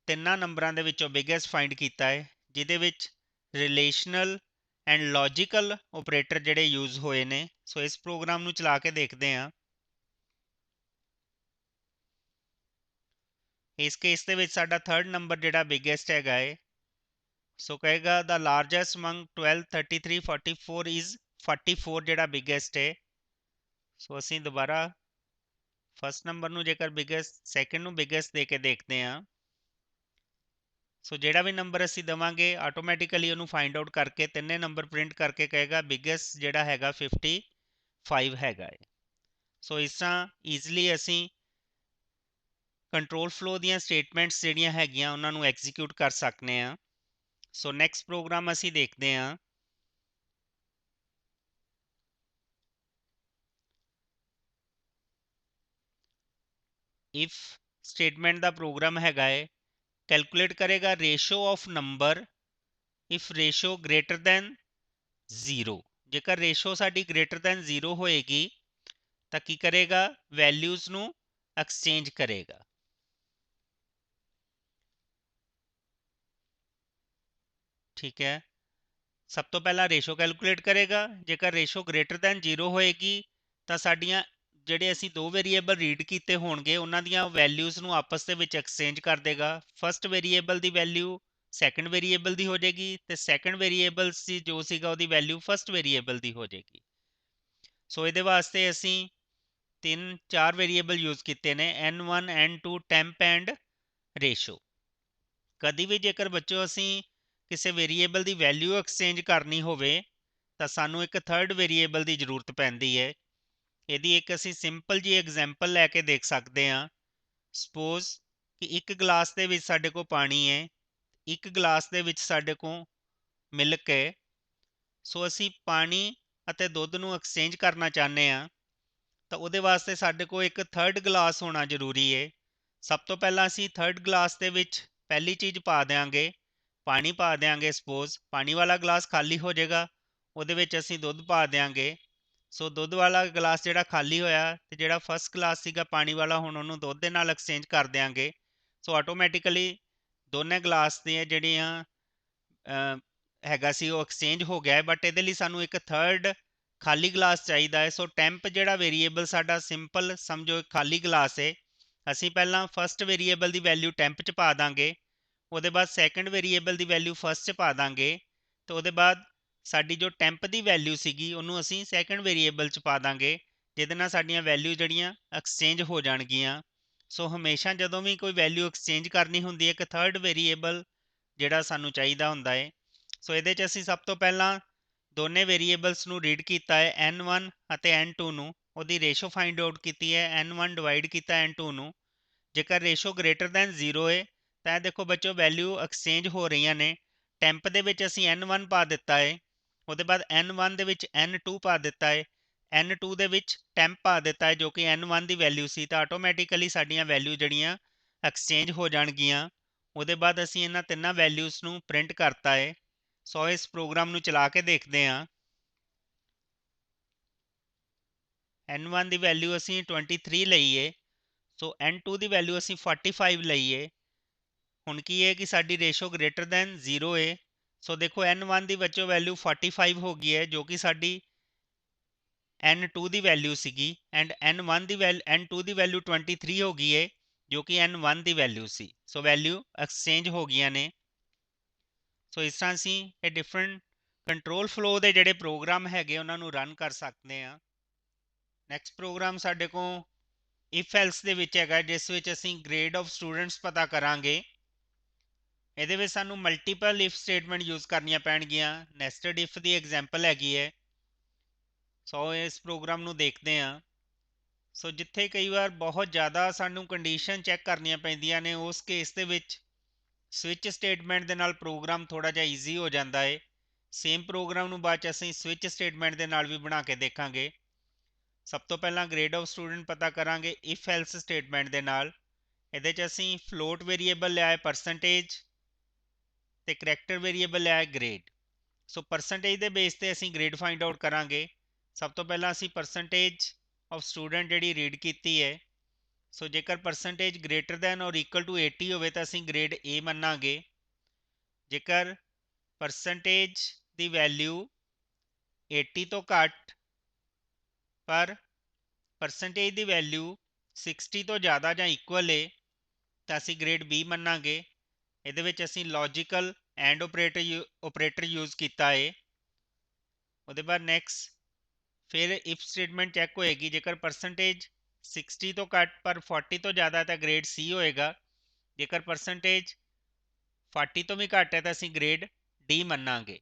ਤਿੰਨਾਂ ਨੰਬਰਾਂ ਦੇ ਵਿੱਚੋਂ ਬਿਗੇਸਟ ਫਾਈਂਡ ਕੀਤਾ ਹੈ, ਜਿਹਦੇ ਵਿੱਚ ਰਿਲੇਸ਼ਨਲ ਐਂਡ ਲੌਜੀਕਲ ਆਪਰੇਟਰ ਜਿਹੜੇ ਯੂਜ਼ ਹੋਏ ਨੇ। ਸੋ ਇਸ ਪ੍ਰੋਗਰਾਮ ਨੂੰ ਚਲਾ ਕੇ ਦੇਖਦੇ ਹਾਂ। ਇਸ ਕੇਸ ਦੇ ਵਿੱਚ ਸਾਡਾ ਥਰਡ ਨੰਬਰ ਜਿਹੜਾ ਬਿਗੇਸਟ ਹੈਗਾ ਹੈ, ਸੋ ਕਹੇਗਾ ਦਾ ਲਾਰਜੈਸਟ ਅਮੰਗ 12 33 44 ਇਜ਼ 44 ਜਿਹੜਾ ਬਿਗੇਸਟ ਹੈ। ਸੋ ਅਸੀਂ ਦੁਬਾਰਾ ਫਸਟ ਨੰਬਰ ਨੂੰ ਜੇਕਰ ਬਿਗੇਸਟ, ਸੈਕਿੰਡ ਨੂੰ ਬਿਗੇਸਟ ਦੇ ਕੇ ਦੇਖਦੇ ਹਾਂ। ਸੋ ਜਿਹੜਾ ਵੀ ਨੰਬਰ ਅਸੀਂ ਦੇਵਾਂਗੇ ਆਟੋਮੈਟਿਕਲੀ ਉਹਨੂੰ ਫਾਈਂਡ ਆਊਟ ਕਰਕੇ ਤਿੰਨੇ ਨੰਬਰ ਪ੍ਰਿੰਟ ਕਰਕੇ ਕਹੇਗਾ ਬਿਗੇਸਟ ਜਿਹੜਾ ਹੈਗਾ 55 ਹੈਗਾ ਹੈ। ਸੋ ਇਸ ਤਰ੍ਹਾਂ ਈਜ਼ਲੀ ਅਸੀਂ ਕੰਟਰੋਲ ਫਲੋ ਦੀਆਂ ਸਟੇਟਮੈਂਟਸ ਜਿਹੜੀਆਂ ਹੈਗੀਆਂ ਉਹਨਾਂ ਨੂੰ ਐਗਜ਼ੀਕਿਊਟ ਕਰ ਸਕਦੇ ਹਾਂ। ਸੋ ਨੈਕਸਟ ਪ੍ਰੋਗਰਾਮ ਅਸੀਂ ਦੇਖਦੇ ਹਾਂ। ਇਫ ਸਟੇਟਮੈਂਟ ਦਾ ਪ੍ਰੋਗਰਾਮ ਹੈਗਾ ਹੈ, ਕੈਲਕੂਲੇਟ ਕਰੇਗਾ ratio of number if ratio greater then 0। ਜੇਕਰ ਰੇਸ਼ੋ ਸਾਡੀ ਗ੍ਰੇਟਰ ਦੈਨ 0 ਹੋਏਗੀ ਤਾਂ ਕੀ ਕਰੇਗਾ, ਵੈਲਿਊਜ਼ ਨੂੰ ਐਕਸਚੇਂਜ ਕਰੇਗਾ। ਠੀਕ ਹੈ, ਸਭ ਤੋਂ ਪਹਿਲਾਂ ਰੇਸ਼ੋ ਕੈਲਕੂਲੇਟ ਕਰੇਗਾ। ਜੇਕਰ ਰੇਸ਼ੋ ਗ੍ਰੇਟਰ ਦੈਨ 0 ਹੋਏਗੀ ਤਾਂ ਸਾਡੀਆਂ ਜਿਹੜੇ ਅਸੀਂ ਦੋ ਵੇਰੀਏਬਲ ਰੀਡ ਕੀਤੇ ਹੋਣਗੇ ਉਹਨਾਂ ਦੀਆਂ ਵੈਲਿਊਜ਼ ਨੂੰ ਆਪਸ ਦੇ ਵਿੱਚ ਐਕਸਚੇਂਜ ਕਰ ਦੇਗਾ। ਫਸਟ ਵੇਰੀਏਬਲ ਦੀ ਵੈਲਿਊ ਸੈਕੰਡ ਵੇਰੀਏਬਲ ਦੀ ਹੋ ਜਾਏਗੀ ਤੇ ਸੈਕੰਡ ਵੇਰੀਏਬਲ ਸੀ ਜੋ ਸੀਗਾ ਉਹਦੀ ਵੈਲਿਊ ਫਸਟ ਵੇਰੀਏਬਲ ਦੀ ਹੋ ਜਾਏਗੀ। ਸੋ ਇਹਦੇ ਵਾਸਤੇ ਅਸੀਂ 3-4 ਵੇਰੀਏਬਲ ਯੂਜ਼ ਕੀਤੇ ਨੇ, n1 n2 temp and ratio. ਕਦੀ ਵੀ ਜੇਕਰ ਬੱਚੋ ਅਸੀਂ ਕਿਸੇ ਵੇਰੀਏਬਲ ਦੀ ਵੈਲਿਊ ਐਕਸਚੇਂਜ ਕਰਨੀ ਹੋਵੇ ਤਾਂ ਸਾਨੂੰ ਇੱਕ ਥਰਡ ਵੇਰੀਏਬਲ ਦੀ ਜ਼ਰੂਰਤ ਪੈਂਦੀ ਹੈ। ਇਹਦੀ ਇੱਕ ਅਸੀਂ ਸਿੰਪਲ ਜੀ ਐਗਜ਼ਾਮਪਲ ਲੈ ਕੇ ਦੇਖ ਸਕਦੇ ਹਾਂ। ਸਪੋਜ਼ ਕਿ ਇੱਕ ਗਲਾਸ ਦੇ ਵਿੱਚ ਸਾਡੇ ਕੋਲ ਪਾਣੀ ਹੈ, ਇੱਕ ਗਲਾਸ ਦੇ ਵਿੱਚ ਸਾਡੇ ਕੋਲ ਮਿਲਕ ਹੈ। ਸੋ ਅਸੀਂ ਪਾਣੀ ਅਤੇ ਦੁੱਧ ਨੂੰ ਐਕਸਚੇਂਜ ਕਰਨਾ ਚਾਹੁੰਦੇ ਹਾਂ ਤਾਂ ਉਹਦੇ ਵਾਸਤੇ ਸਾਡੇ ਕੋਲ ਇੱਕ ਥਰਡ ਗਲਾਸ ਹੋਣਾ ਜ਼ਰੂਰੀ ਹੈ। ਸਭ ਤੋਂ ਪਹਿਲਾਂ ਅਸੀਂ ਥਰਡ ਗਲਾਸ ਦੇ ਵਿੱਚ ਪਹਿਲੀ ਚੀਜ਼ ਪਾ ਦਿਆਂਗੇ, ਪਾਣੀ ਪਾ ਦਿਆਂਗੇ। ਸਪੋਜ਼ ਪਾਣੀ ਵਾਲਾ ਗਲਾਸ ਖਾਲੀ ਹੋ ਜਾਏਗਾ, ਉਹਦੇ ਵਿੱਚ ਅਸੀਂ ਦੁੱਧ ਪਾ ਦਿਆਂਗੇ। ਸੋ ਦੁੱਧ ਵਾਲਾ ਗਲਾਸ ਜਿਹੜਾ ਖਾਲੀ ਹੋਇਆ ਤੇ ਜਿਹੜਾ ਫਸਟ ਗਲਾਸ ਸੀਗਾ ਪਾਣੀ ਵਾਲਾ, ਹੁਣ ਉਹਨੂੰ ਦੁੱਧ ਦੇ ਨਾਲ ਐਕਸਚੇਂਜ ਕਰ ਦਿਆਂਗੇ। ਸੋ ਆਟੋਮੈਟਿਕਲੀ ਦੋਨੇ ਗਲਾਸ ਦੀਆਂ ਜਿਹੜੀਆਂ ਹੈਗਾ ਸੀ ਉਹ ਐਕਸਚੇਂਜ ਹੋ ਗਿਆ ਹੈ। ਬਟ ਇਹਦੇ ਲਈ ਸਾਨੂੰ ਇੱਕ ਥਰਡ ਖਾਲੀ ਗਲਾਸ ਚਾਹੀਦਾ ਹੈ। ਸੋ ਟੈਂਪ ਜਿਹੜਾ ਵੇਰੀਏਬਲ ਸਾਡਾ ਸਿੰਪਲ ਸਮਝੋ ਇੱਕ ਖਾਲੀ ਗਲਾਸ ਹੈ, ਅਸੀਂ ਪਹਿਲਾਂ ਫਸਟ ਵੇਰੀਏਬਲ ਦੀ ਵੈਲਿਊ ਟੈਂਪ 'ਚ ਪਾ ਦਾਂਗੇ, ਉਹਦੇ ਬਾਅਦ ਸੈਕੰਡ ਵੇਰੀਏਬਲ ਦੀ ਵੈਲਿਊ ਫਸਟ 'ਚ ਪਾ ਦਾਂਗੇ ਤੇ ਉਹਦੇ ਬਾਅਦ ਸਾਡੀ ਜੋ ਟੈਂਪ ਦੀ ਵੈਲਿਊ ਸੀਗੀ ਉਹਨੂੰ ਅਸੀਂ ਸੈਕੰਡ ਵੇਰੀਏਬਲ 'ਚ ਪਾ ਦਾਂਗੇ, ਜਿਹਦੇ ਨਾਲ ਸਾਡੀਆਂ ਵੈਲਿਊ ਜਿਹੜੀਆਂ ਐਕਸਚੇਂਜ ਹੋ ਜਾਣਗੀਆਂ। ਸੋ ਹਮੇਸ਼ਾ ਜਦੋਂ ਵੀ ਕੋਈ ਵੈਲਿਊ ਐਕਸਚੇਂਜ ਕਰਨੀ ਹੁੰਦੀ ਹੈ ਇੱਕ ਥਰਡ ਵੇਰੀਏਬਲ ਜਿਹੜਾ ਸਾਨੂੰ ਚਾਹੀਦਾ ਹੁੰਦਾ ਹੈ। ਸੋ ਇਹਦੇ 'ਚ ਅਸੀਂ ਸਭ ਤੋਂ ਪਹਿਲਾਂ ਦੋਨੇ ਵੇਰੀਏਬਲਸ ਨੂੰ ਰੀਡ ਕੀਤਾ ਹੈ, n1 ਅਤੇ n2 ਨੂੰ, ਉਹਦੀ ਰੇਸ਼ੋ ਫਾਈਂਡ ਆਊਟ ਕੀਤੀ ਹੈ, n1 ਡਿਵਾਈਡ ਕੀਤਾ n2 ਨੂੰ। ਜੇਕਰ ਰੇਸ਼ੋ ਗ੍ਰੇਟਰ ਦੈਨ 0 ਹੈ ਤਾਂ ਇਹ ਦੇਖੋ ਬੱਚੋ ਵੈਲਿਊ ਐਕਸਚੇਂਜ ਹੋ ਰਹੀਆਂ ਨੇ। ਟੈਂਪ ਦੇ ਵਿੱਚ ਅਸੀਂ n1 ਪਾ ਦਿੱਤਾ ਹੈ, ਉਹਦੇ ਬਾਅਦ n1 ਦੇ ਵਿੱਚ n2 ਪਾ ਦਿੱਤਾ ਹੈ, n2 ਦੇ ਵਿੱਚ ਟੈਂਪ ਪਾ ਦਿੱਤਾ ਹੈ ਜੋ ਕਿ n1 ਦੀ ਵੈਲਿਊ ਸੀ, ਤਾਂ ਆਟੋਮੈਟਿਕਲੀ ਸਾਡੀਆਂ ਵੈਲਿਊ ਜਿਹੜੀਆਂ ਐਕਸਚੇਂਜ ਹੋ ਜਾਣਗੀਆਂ। ਉਹਦੇ ਬਾਅਦ ਅਸੀਂ ਇਹਨਾਂ ਤਿੰਨਾਂ ਵੈਲਿਊਜ਼ ਨੂੰ ਪ੍ਰਿੰਟ ਕਰਤਾ ਹੈ। ਸੋ ਇਸ ਪ੍ਰੋਗਰਾਮ ਨੂੰ ਚਲਾ ਕੇ ਦੇਖਦੇ ਹਾਂ। n1 ਦੀ ਵੈਲਿਊ ਅਸੀਂ 23 ਲਈ ਹੈ, ਸੋ n2 ਦੀ ਵੈਲਿਊ ਅਸੀਂ 45 ਲਈ ਹੈ। ਹੁਣ ਕੀ ਹੈ ਕਿ ਸਾਡੀ ਰੇਸ਼ੋ ਗ੍ਰੇਟਰ ਦੈਨ 0 ਹੈ। ਸੋ ਦੇਖੋ n1 ਦੀ ਵਿੱਚੋਂ ਵੈਲਿਊ 45 ਹੋ ਗਈ ਹੈ ਜੋ ਕਿ ਸਾਡੀ n2 ਦੀ ਵੈਲਿਊ ਸੀਗੀ, ਐਂਡ n2 ਦੀ ਵੈਲਿਊ 23 ਹੋ ਗਈ ਹੈ ਜੋ ਕਿ n1 ਦੀ ਵੈਲਿਊ ਸੀ। ਸੋ ਵੈਲਿਊ ਐਕਸਚੇਂਜ ਹੋ ਗਈਆਂ ਨੇ। ਸੋ ਇਸ ਤਰ੍ਹਾਂ ਅਸੀਂ ਇਹ ਡਿਫਰੈਂਟ ਕੰਟਰੋਲ ਫਲੋ ਦੇ ਜਿਹੜੇ ਪ੍ਰੋਗਰਾਮ ਹੈਗੇ ਉਹਨਾਂ ਨੂੰ ਰਨ ਕਰ ਸਕਦੇ ਹਾਂ। ਨੈਕਸਟ ਪ੍ਰੋਗਰਾਮ ਸਾਡੇ ਕੋਲ ਇਫ ਐਲਸ ਦੇ ਵਿੱਚ ਹੈਗਾ, ਜਿਸ ਵਿੱਚ ਅਸੀਂ ਗ੍ਰੇਡ ਆਫ ਸਟੂਡੈਂਟਸ ਪਤਾ ਕਰਾਂਗੇ। ਇਹਦੇ ਵਿੱਚ ਸਾਨੂੰ ਮਲਟੀਪਲ ਇਫ ਸਟੇਟਮੈਂਟ ਯੂਜ਼ ਕਰਨੀਆਂ ਪੈਣਗੀਆਂ। ਨੈਸਟਡ ਇਫ ਦੀ ਐਗਜ਼ਾਮਪਲ ਹੈਗੀ ਹੈ। ਸੋ ਇਸ ਪ੍ਰੋਗਰਾਮ ਨੂੰ ਦੇਖਦੇ ਹਾਂ। ਸੋ ਜਿੱਥੇ ਕਈ ਵਾਰ ਬਹੁਤ ਜ਼ਿਆਦਾ ਸਾਨੂੰ ਕੰਡੀਸ਼ਨ ਚੈੱਕ ਕਰਨੀਆਂ ਪੈਂਦੀਆਂ ਨੇ, ਉਸ ਕੇਸ ਦੇ ਵਿੱਚ ਸਵਿਚ ਸਟੇਟਮੈਂਟ ਦੇ ਨਾਲ ਪ੍ਰੋਗਰਾਮ ਥੋੜ੍ਹਾ ਜਿਹਾ ਈਜ਼ੀ ਹੋ ਜਾਂਦਾ ਹੈ। ਸੇਮ ਪ੍ਰੋਗਰਾਮ ਨੂੰ ਬਾਅਦ 'ਚ ਅਸੀਂ ਸਵਿਚ ਸਟੇਟਮੈਂਟ ਦੇ ਨਾਲ ਵੀ ਬਣਾ ਕੇ ਦੇਖਾਂਗੇ। ਸਭ ਤੋਂ ਪਹਿਲਾਂ ਗ੍ਰੇਡ ਆਫ ਸਟੂਡੈਂਟ ਪਤਾ ਕਰਾਂਗੇ ਇਫ ਐਲਸ ਸਟੇਟਮੈਂਟ ਦੇ ਨਾਲ। ਇਹਦੇ 'ਚ ਅਸੀਂ ਫਲੋਟ ਵੇਰੀਏਬਲ ਲਿਆ ਹੈ ਪਰਸੈਂਟੇਜ, ਤੇ ਕਰੈਕਟਰ ਵੇਰੀਏਬਲ ਲਿਆ ਹੈ ਗ੍ਰੇਡ। ਸੋ ਪਰਸੈਂਟੇਜ ਦੇ ਬੇਸ ਤੇ ਅਸੀਂ ਗ੍ਰੇਡ ਫਾਈਂਡ ਆਊਟ ਕਰਾਂਗੇ। ਸਭ ਤੋਂ ਪਹਿਲਾਂ ਅਸੀਂ ਪਰਸੈਂਟੇਜ ਆਫ ਸਟੂਡੈਂਟ ਜਿਹੜੀ ਰੀਡ ਕੀਤੀ ਹੈ, ਸੋ ਜੇਕਰ ਪਰਸੈਂਟੇਜ ਗ੍ਰੇਟਰ ਦੈਨ ਔਰ ਇਕੁਅਲ ਟੂ 80 ਹੋਵੇ ਤਾਂ ਅਸੀਂ ਗ੍ਰੇਡ A ਮੰਨਾਂਗੇ। ਜੇਕਰ ਪਰਸੈਂਟੇਜ ਦੀ ਵੈਲਿਊ 80 ਤੋਂ ਘੱਟ ਪਰ ਪਰਸੈਂਟੇਜ ਦੀ ਵੈਲਿਊ 60 ਤੋਂ ਜ਼ਿਆਦਾ ਜਾਂ ਇਕੁਅਲ ਹੈ ਤਾਂ ਅਸੀਂ ਗ੍ਰੇਡ B ਮੰਨਾਂਗੇ। ਇਹਦੇ ਵਿੱਚ ਅਸੀਂ ਲੌਜੀਕਲ ਐਂਡ ਓਪਰੇਟਰ ਯੂਜ਼ ਕੀਤਾ ਹੈ। ਉਹਦੇ ਬਾਅਦ ਨੈਕਸਟ ਫਿਰ ਇਫ ਸਟੇਟਮੈਂਟ ਚੈੱਕ ਹੋਏਗੀ। ਜੇਕਰ ਪਰਸੈਂਟੇਜ 60 ਤੋਂ ਘੱਟ ਪਰ 40 ਤੋਂ ਜ਼ਿਆਦਾ ਤਾਂ ਗ੍ਰੇਡ C ਹੋਏਗਾ। ਜੇਕਰ ਪਰਸੈਂਟੇਜ 40 ਤੋਂ ਵੀ ਘੱਟ ਹੈ ਤਾਂ ਅਸੀਂ ਗ੍ਰੇਡ D ਮੰਨਾਂਗੇ।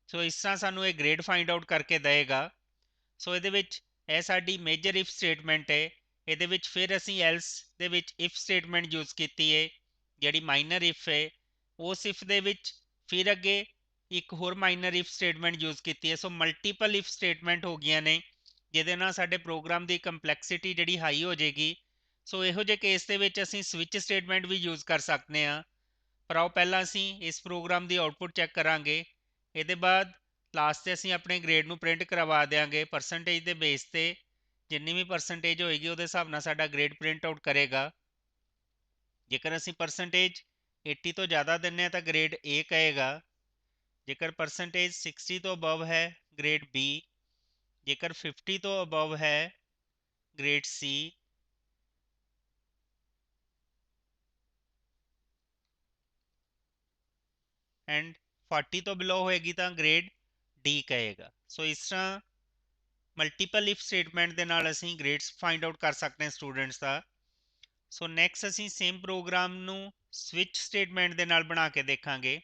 ਸੋ ਇਸ ਤਰ੍ਹਾਂ ਸਾਨੂੰ ਇਹ ਗ੍ਰੇਡ ਫਾਈਂਡ ਆਊਟ ਕਰਕੇ ਦੇਵੇਗਾ। ਸੋ ਇਹਦੇ ਵਿੱਚ ਇਹ ਸਾਡੀ ਮੇਜਰ ਇਫ ਸਟੇਟਮੈਂਟ ਹੈ। ਇਹਦੇ ਵਿੱਚ ਫਿਰ ਅਸੀਂ ਐਲਸ ਦੇ ਵਿੱਚ ਇਫ ਸਟੇਟਮੈਂਟ ਯੂਜ਼ ਕੀਤੀ ਹੈ, ਜਿਹੜੀ ਮਾਈਨਰ ਇਫ ਹੈ। ਉਸ ਇਫ ਦੇ ਵਿੱਚ ਫਿਰ ਅੱਗੇ ਇੱਕ ਹੋਰ ਮਾਈਨਰ ਇਫ ਸਟੇਟਮੈਂਟ ਯੂਜ਼ ਕੀਤੀ ਹੈ। ਸੋ ਮਲਟੀਪਲ ਇਫ ਸਟੇਟਮੈਂਟ ਹੋ ਗਈਆਂ ਨੇ, ਜਿਹਦੇ ਨਾਲ ਸਾਡੇ ਪ੍ਰੋਗਰਾਮ ਦੀ ਕੰਪਲੈਕਸਿਟੀ ਜਿਹੜੀ ਹਾਈ ਹੋ ਜਾਏਗੀ। ਸੋ ਇਹੋ ਜਿਹੇ ਕੇਸ ਦੇ ਵਿੱਚ ਅਸੀਂ ਸਵਿਚ ਸਟੇਟਮੈਂਟ ਵੀ ਯੂਜ਼ ਕਰ ਸਕਦੇ ਹਾਂ। ਪਰ ਆਓ ਪਹਿਲਾਂ ਅਸੀਂ ਇਸ ਪ੍ਰੋਗਰਾਮ ਦੀ ਆਉਟਪੁੱਟ ਚੈੱਕ ਕਰਾਂਗੇ। ਇਹਦੇ ਬਾਅਦ ਲਾਸਟ 'ਤੇ ਅਸੀਂ ਆਪਣੇ ਗ੍ਰੇਡ ਨੂੰ ਪ੍ਰਿੰਟ ਕਰਵਾ ਦਿਆਂਗੇ ਪਰਸੈਂਟੇਜ ਦੇ ਬੇਸ 'ਤੇ। ਜਿੰਨੀ ਵੀ ਪਰਸੈਂਟੇਜ ਹੋਏਗੀ ਉਹਦੇ ਹਿਸਾਬ ਨਾਲ ਸਾਡਾ ਗ੍ਰੇਡ ਪ੍ਰਿੰਟ ਆਊਟ ਕਰੇਗਾ। ਜੇਕਰ ਅਸੀਂ ਪਰਸੈਂਟੇਜ 80 ਤੋਂ ਜ਼ਿਆਦਾ ਦਿੰਦੇ ਹਾਂ ਤਾਂ ਗ੍ਰੇਡ A ਕਹੇਗਾ। ਜੇਕਰ ਪਰਸੈਂਟੇਜ 60 ਤੋਂ ਅਬਵ ਹੈ ਗ੍ਰੇਡ B, ਜੇਕਰ 50 ਤੋਂ ਅਬਵ ਹੈ ਗ੍ਰੇਡ C, ਐਂਡ 40 ਤੋਂ ਬਿਲੋ ਹੋਏਗੀ ਤਾਂ ਗ੍ਰੇਡ D ਕਹੇਗਾ। ਸੋ ਇਸ ਤਰ੍ਹਾਂ ਮਲਟੀਪਲ ਇਫ ਸਟੇਟਮੈਂਟ ਦੇ ਨਾਲ ਅਸੀਂ ਗ੍ਰੇਡਸ ਫਾਈਂਡ ਆਊਟ ਕਰ ਸਕਦੇ ਹਾਂ ਸਟੂਡੈਂਟਸ ਦਾ। ਸੋ ਨੈਕਸਟ ਅਸੀਂ ਸੇਮ ਪ੍ਰੋਗਰਾਮ ਨੂੰ ਸਵਿਚ ਸਟੇਟਮੈਂਟ ਦੇ ਨਾਲ ਬਣਾ ਕੇ ਦੇਖਾਂਗੇ।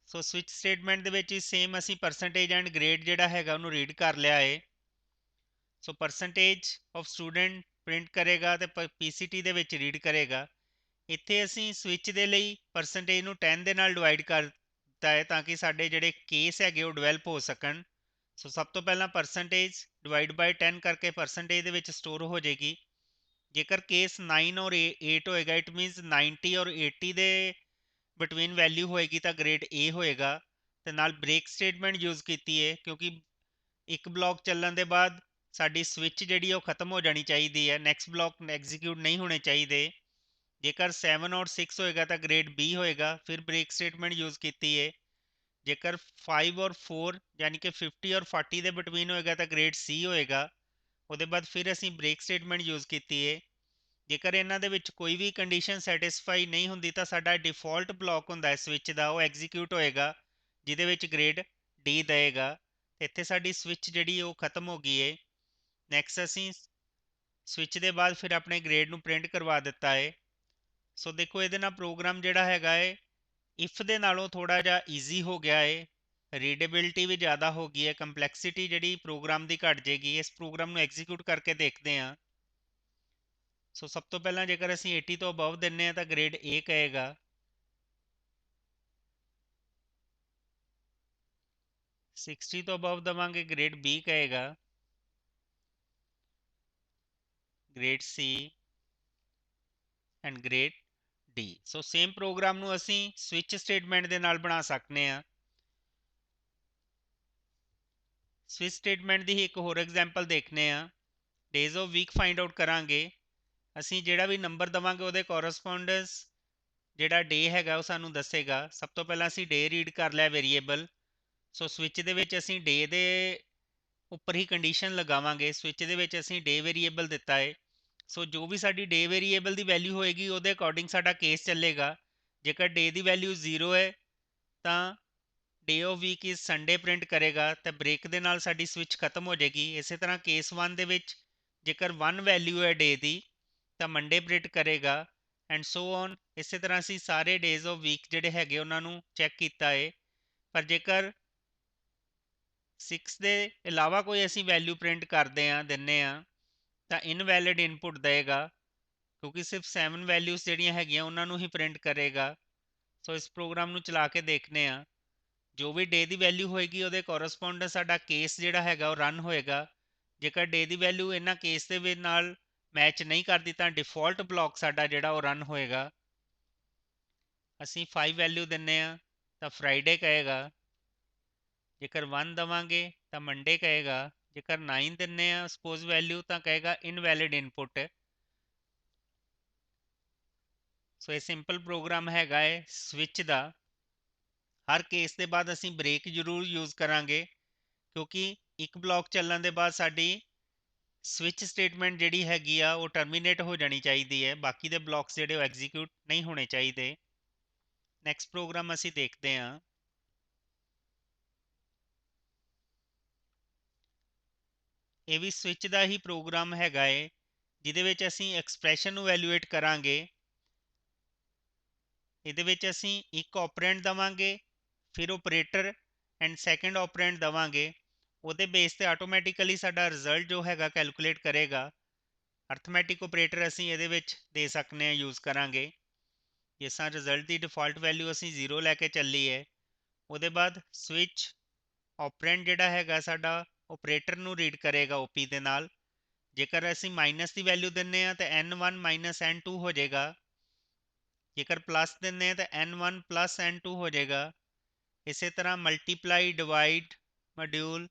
ਸੋ ਸਵਿਚ ਸਟੇਟਮੈਂਟ ਦੇ ਵਿੱਚ ਸੇਮ ਅਸੀਂ ਪਰਸੈਂਟੇਜ ਐਂਡ ਗ੍ਰੇਡ ਜਿਹੜਾ ਹੈਗਾ ਉਹਨੂੰ ਰੀਡ ਕਰ ਲਿਆ ਹੈ। ਸੋ ਪਰਸੈਂਟੇਜ ਆਫ ਸਟੂਡੈਂਟ ਪ੍ਰਿੰਟ ਕਰੇਗਾ ਤੇ PCT ਦੇ ਵਿੱਚ ਰੀਡ ਕਰੇਗਾ। ਇੱਥੇ ਅਸੀਂ ਸਵਿਚ ਦੇ ਲਈ ਪਰਸੈਂਟੇਜ ਨੂੰ 10 ਦੇ ਨਾਲ ਡਿਵਾਈਡ ਕਰ ਦਿੱਤਾ ਹੈ ਤਾਂ ਕਿ ਸਾਡੇ ਜਿਹੜੇ ਕੇਸ ਹੈਗੇ ਉਹ ਡਿਵੈਲਪ ਹੋ ਸਕਣ। ਸੋ ਸਭ ਤੋਂ ਪਹਿਲਾਂ ਪਰਸੈਂਟੇਜ ਡਿਵਾਈਡ ਬਾਈ 10 ਕਰਕੇ ਪਰਸੈਂਟੇਜ ਦੇ ਵਿੱਚ ਸਟੋਰ ਹੋ ਜਾਏਗੀ। ਜੇਕਰ ਕੇਸ 9 ਔਰ 8 ਹੋਏਗਾ, ਇਟ ਮੀਨਸ 90 ਔਰ 80 ਦੇ ਬਿਟਵੀਨ ਵੈਲਿਊ ਹੋਏਗੀ ਤਾਂ ਗ੍ਰੇਡ A ਹੋਏਗਾ। ਤੇ ਨਾਲ ਬ੍ਰੇਕ ਸਟੇਟਮੈਂਟ ਯੂਜ਼ ਕੀਤੀ ਹੈ ਕਿਉਂਕਿ ਇੱਕ ਬਲੌਕ ਚੱਲਣ ਦੇ ਬਾਅਦ ਸਾਡੀ ਸਵਿਚ ਜਿਹੜੀ ਉਹ ਖਤਮ ਹੋ ਜਾਣੀ ਚਾਹੀਦੀ ਹੈ, ਨੈਕਸਟ ਬਲੌਕ ਐਗਜ਼ੀਕਿਊਟ ਨਹੀਂ ਹੋਣੇ ਚਾਹੀਦੇ। ਜੇਕਰ 7 ਔਰ 6 ਹੋਏਗਾ ਤਾਂ ਗ੍ਰੇਡ B ਹੋਏਗਾ। ਫਿਰ ਬ੍ਰੇਕ ਸਟੇਟਮੈਂਟ ਯੂਜ਼ ਕੀਤੀ ਹੈ। ਜੇਕਰ 5 ਔਰ 4 ਯਾਨੀ ਕਿ 50 ਔਰ 40 ਦੇ ਬਿਟਵੀਨ ਹੋਏਗਾ ਤਾਂ ਗ੍ਰੇਡ C ਹੋਏਗਾ। ਉਹਦੇ ਬਾਅਦ ਫਿਰ ਅਸੀਂ ਬ੍ਰੇਕ ਸਟੇਟਮੈਂਟ ਯੂਜ਼ ਕੀਤੀ ਹੈ। ਜੇਕਰ ਇਹਨਾਂ ਦੇ ਵਿੱਚ ਕੋਈ ਵੀ ਕੰਡੀਸ਼ਨ ਸੈਟੀਸਫਾਈ ਨਹੀਂ ਹੁੰਦੀ ਤਾਂ ਸਾਡਾ ਡਿਫਾਲਟ ਬਲੌਕ ਹੁੰਦਾ ਹੈ ਸਵਿਚ ਦਾ, ਉਹ ਐਗਜ਼ੀਕਿਊਟ ਹੋਏਗਾ ਜਿਹਦੇ ਵਿੱਚ ਗ੍ਰੇਡ D ਦੇਗਾ। ਇੱਥੇ ਸਾਡੀ ਸਵਿਚ ਜਿਹੜੀ ਉਹ ਖਤਮ ਹੋ ਗਈ ਹੈ। ਨੈਕਸਟ ਅਸੀਂ ਸਵਿਚ ਦੇ ਬਾਅਦ ਫਿਰ ਆਪਣੇ ਗ੍ਰੇਡ ਨੂੰ ਪ੍ਰਿੰਟ ਕਰਵਾ ਦਿੱਤਾ ਹੈ। ਸੋ ਦੇਖੋ ਇਹਦੇ ਨਾਲ ਪ੍ਰੋਗਰਾਮ ਜਿਹੜਾ ਹੈਗਾ ਹੈ ਇਫ ਦੇ ਨਾਲੋਂ ਥੋੜ੍ਹਾ ਜਿਹਾ ਈਜ਼ੀ ਹੋ ਗਿਆ ਹੈ, ਰੀਡੇਬਿਲਿਟੀ ਵੀ ਜ਼ਿਆਦਾ ਹੋ ਗਈ ਹੈ, ਕੰਪਲੈਕਸਿਟੀ ਜਿਹੜੀ ਪ੍ਰੋਗਰਾਮ ਦੀ ਘਟ ਜਾਏਗੀ। ਇਸ ਪ੍ਰੋਗਰਾਮ ਨੂੰ ਐਗਜ਼ੀਕਿਊਟ ਕਰਕੇ ਦੇਖਦੇ ਹਾਂ। ਸੋ ਸਭ ਤੋਂ ਪਹਿਲਾਂ ਜੇਕਰ ਅਸੀਂ 80 ਤੋਂ ਅਬਵ ਦਿੰਦੇ ਹਾਂ ਤਾਂ ਗ੍ਰੇਡ A ਕਹੇਗਾ। 60 ਤੋਂ ਅਬਵ ਦੇਵਾਂਗੇ ਗ੍ਰੇਡ B ਕਹੇਗਾ, grade C and grade D। So same program ਨੂੰ ਅਸੀਂ ਸਵਿਚ ਸਟੇਟਮੈਂਟ ਦੇ ਨਾਲ ਬਣਾ ਸਕਦੇ ਹਾਂ। ਸਵਿਚ ਸਟੇਟਮੈਂਟ ਦੀ ਹੀ ਇੱਕ ਹੋਰ ਐਗਜ਼ਾਮਪਲ ਦੇਖਦੇ ਹਾਂ। Days of week find out ਕਰਾਂਗੇ। ਅਸੀਂ ਜਿਹੜਾ ਵੀ ਨੰਬਰ ਦੇਵਾਂਗੇ ਉਹਦੇ ਕੋਰਸਪੋਂਡੈਂਸ ਜਿਹੜਾ ਡੇ ਹੈਗਾ ਉਹ ਸਾਨੂੰ ਦੱਸੇਗਾ। ਸਭ ਤੋਂ ਪਹਿਲਾਂ ਅਸੀਂ ਡੇ ਰੀਡ ਕਰ ਲਿਆ ਵੇਰੀਏਬਲ। ਸੋ ਸਵਿਚ ਦੇ ਵਿੱਚ ਅਸੀਂ ਡੇ ਦੇ ਉੱਪਰ ਹੀ ਕੰਡੀਸ਼ਨ ਲਗਾਵਾਂਗੇ। ਸਵਿਚ ਦੇ ਵਿੱਚ ਅਸੀਂ ਡੇ ਵੇਰੀਏਬਲ ਦਿੱਤਾ ਹੈ। ਸੋ ਜੋ ਵੀ ਸਾਡੀ ਡੇ ਵੇਰੀਏਬਲ ਦੀ ਵੈਲਿਊ ਹੋਏਗੀ ਉਹਦੇ ਅਕੋਰਡਿੰਗ ਸਾਡਾ ਕੇਸ ਚੱਲੇਗਾ। ਜੇਕਰ ਡੇ ਦੀ ਵੈਲਿਊ 0 ਹੈ ਤਾਂ day of week is Sunday print ਕਰੇਗਾ ਤੇ ਬ੍ਰੇਕ ਦੇ ਨਾਲ ਸਾਡੀ ਸਵਿਚ ਖਤਮ ਹੋ ਜਾਏਗੀ। ਇਸੇ ਤਰ੍ਹਾਂ ਕੇਸ 1 ਦੇ ਵਿੱਚ ਜੇਕਰ 1 ਵੈਲਿਊ ਹੈ ਡੇ ਦੀ ਤਾਂ ਮੰਡੇ ਪ੍ਰਿੰਟ ਕਰੇਗਾ ਐਂਡ ਸੋ ਔਨ। ਇਸੇ ਤਰ੍ਹਾਂ ਅਸੀਂ ਸਾਰੇ ਡੇਜ਼ ਆਫ ਵੀਕ ਜਿਹੜੇ ਹੈਗੇ ਉਹਨਾਂ ਨੂੰ ਚੈੱਕ ਕੀਤਾ ਹੈ। ਪਰ ਜੇਕਰ 6 ਦੇ ਇਲਾਵਾ ਕੋਈ ਅਸੀਂ ਵੈਲਿਊ ਪ੍ਰਿੰਟ ਕਰਦੇ ਹਾਂ ਦਿੰਨੇ ਆ ਤਾਂ ਇਨਵੈਲਿਡ ਇਨਪੁਟ ਦੇਗਾ, ਕਿਉਂਕਿ ਸਿਰਫ 7 ਵੈਲਿਊਜ਼ ਜਿਹੜੀਆਂ ਹੈਗੀਆਂ ਉਹਨਾਂ ਨੂੰ ਹੀ ਪ੍ਰਿੰਟ ਕਰੇਗਾ। ਸੋ ਇਸ ਪ੍ਰੋਗਰਾਮ ਨੂੰ ਚਲਾ ਕੇ ਦੇਖਦੇ ਆ। ਜੋ ਵੀ ਡੇ ਦੀ ਵੈਲਿਊ ਹੋਏਗੀ ਉਹਦੇ ਕੋਰਸਪੋਂਡੈਂਸ ਸਾਡਾ ਕੇਸ ਜਿਹੜਾ ਹੈਗਾ ਉਹ ਰਨ ਹੋਏਗਾ। ਜੇਕਰ ਡੇ ਦੀ ਵੈਲਿਊ ਇਹਨਾਂ ਕੇਸ ਦੇ ਵਿੱਚ ਨਾਲ ਮੈਚ ਨਹੀਂ ਕਰਦੀ ਤਾਂ ਡਿਫਾਲਟ ਬਲੌਕ ਸਾਡਾ ਜਿਹੜਾ ਉਹ ਰਨ ਹੋਏਗਾ। ਅਸੀਂ 5 ਵੈਲਿਊ ਦਿੰਨੇ ਆ ਤਾਂ ਫਰਾਈਡੇ ਕਹੇਗਾ। ਜੇਕਰ 1 ਦਵਾਂਗੇ ਤਾਂ ਮੰਡੇ ਕਹੇਗਾ। ਜੇਕਰ 9 ਦਿੰਨੇ ਆ ਸਪੋਜ਼ ਵੈਲਿਊ ਤਾਂ ਕਹੇਗਾ ਇਨਵੈਲਿਡ ਇਨਪੁਟ। ਸੋ ਇਹ ਸਿੰਪਲ ਪ੍ਰੋਗਰਾਮ ਹੈਗਾ ਹੈ ਸਵਿਚ ਦਾ। ਹਰ ਕੇਸ ਦੇ ਬਾਅਦ ਅਸੀਂ ਬ੍ਰੇਕ ਜ਼ਰੂਰ ਯੂਜ਼ ਕਰਾਂਗੇ, ਕਿਉਂਕਿ ਇੱਕ ਬਲੌਕ ਚੱਲਣ ਦੇ ਬਾਅਦ ਸਾਡੀ ਸਵਿਚ ਸਟੇਟਮੈਂਟ ਜਿਹੜੀ ਹੈਗੀ ਆ ਉਹ ਟਰਮੀਨੇਟ ਹੋ ਜਾਣੀ ਚਾਹੀਦੀ ਹੈ। ਬਾਕੀ ਦੇ ਬਲੌਕਸ ਜਿਹੜੇ ਉਹ ਐਗਜ਼ੀਕਿਊਟ ਨਹੀਂ ਹੋਣੇ ਚਾਹੀਦੇ। ਨੈਕਸਟ ਪ੍ਰੋਗਰਾਮ ਅਸੀਂ ਦੇਖਦੇ ਹਾਂ। ਇਹ ਵੀ ਸਵਿਚ ਦਾ ਹੀ ਪ੍ਰੋਗਰਾਮ ਹੈਗਾ ਹੈ, ਜਿਹਦੇ ਵਿੱਚ ਅਸੀਂ ਐਕਸਪ੍ਰੈਸ਼ਨ ਨੂੰ ਵੈਲੂਏਟ ਕਰਾਂਗੇ। ਇਹਦੇ ਵਿੱਚ ਅਸੀਂ ਇੱਕ ਆਪਰੈਂਡ ਦਵਾਂਗੇ, ਫਿਰ ਆਪਰੇਟਰ ਐਂਡ ਸੈਕੰਡ ਆਪਰੈਂਡ ਦਵਾਂਗੇ। ਉਹਦੇ ਬੇਸ ਤੇ ਆਟੋਮੈਟਿਕਲੀ ਸਾਡਾ ਰਿਜ਼ਲਟ ਜੋ ਹੈਗਾ ਕੈਲਕੂਲੇਟ ਕਰੇਗਾ। ਅਰਥਮੈਟਿਕ ਆਪਰੇਟਰ ਅਸੀਂ ਇਹਦੇ ਵਿੱਚ ਦੇ ਸਕਦੇ ਹਾਂ, ਯੂਜ਼ ਕਰਾਂਗੇ। ਜਿਸ ਤਰ੍ਹਾਂ ਰਿਜ਼ਲਟ ਦੀ ਡਿਫਾਲਟ ਵੈਲਿਊ ਅਸੀਂ 0 ਲੈ ਕੇ ਚੱਲੀ ਹੈ। ਉਹਦੇ ਬਾਅਦ ਸਵਿਚ ਆਪਰੈਂਡ ਜਿਹੜਾ ਹੈਗਾ ਸਾਡਾ ਆਪਰੇਟਰ ਨੂੰ ਰੀਡ ਕਰੇਗਾ ਓਪੀ ਦੇ ਨਾਲ। ਜੇਕਰ ਅਸੀਂ ਮਾਈਨਸ ਦੀ ਵੈਲਿਊ ਦਿੰਨੇ ਆ ਤਾਂ n1 ਮਾਈਨਸ n2 ਹੋ ਜਾਏਗਾ। ਜੇਕਰ ਪਲੱਸ ਦਿੰਨੇ ਆ ਤਾਂ n1 ਪਲੱਸ n2 ਹੋ ਜਾਏਗਾ। ਇਸੇ ਤਰ੍ਹਾਂ ਮਲਟੀਪਲਾਈ, ਡਿਵਾਈਡ, ਮੋਡਿਊਲ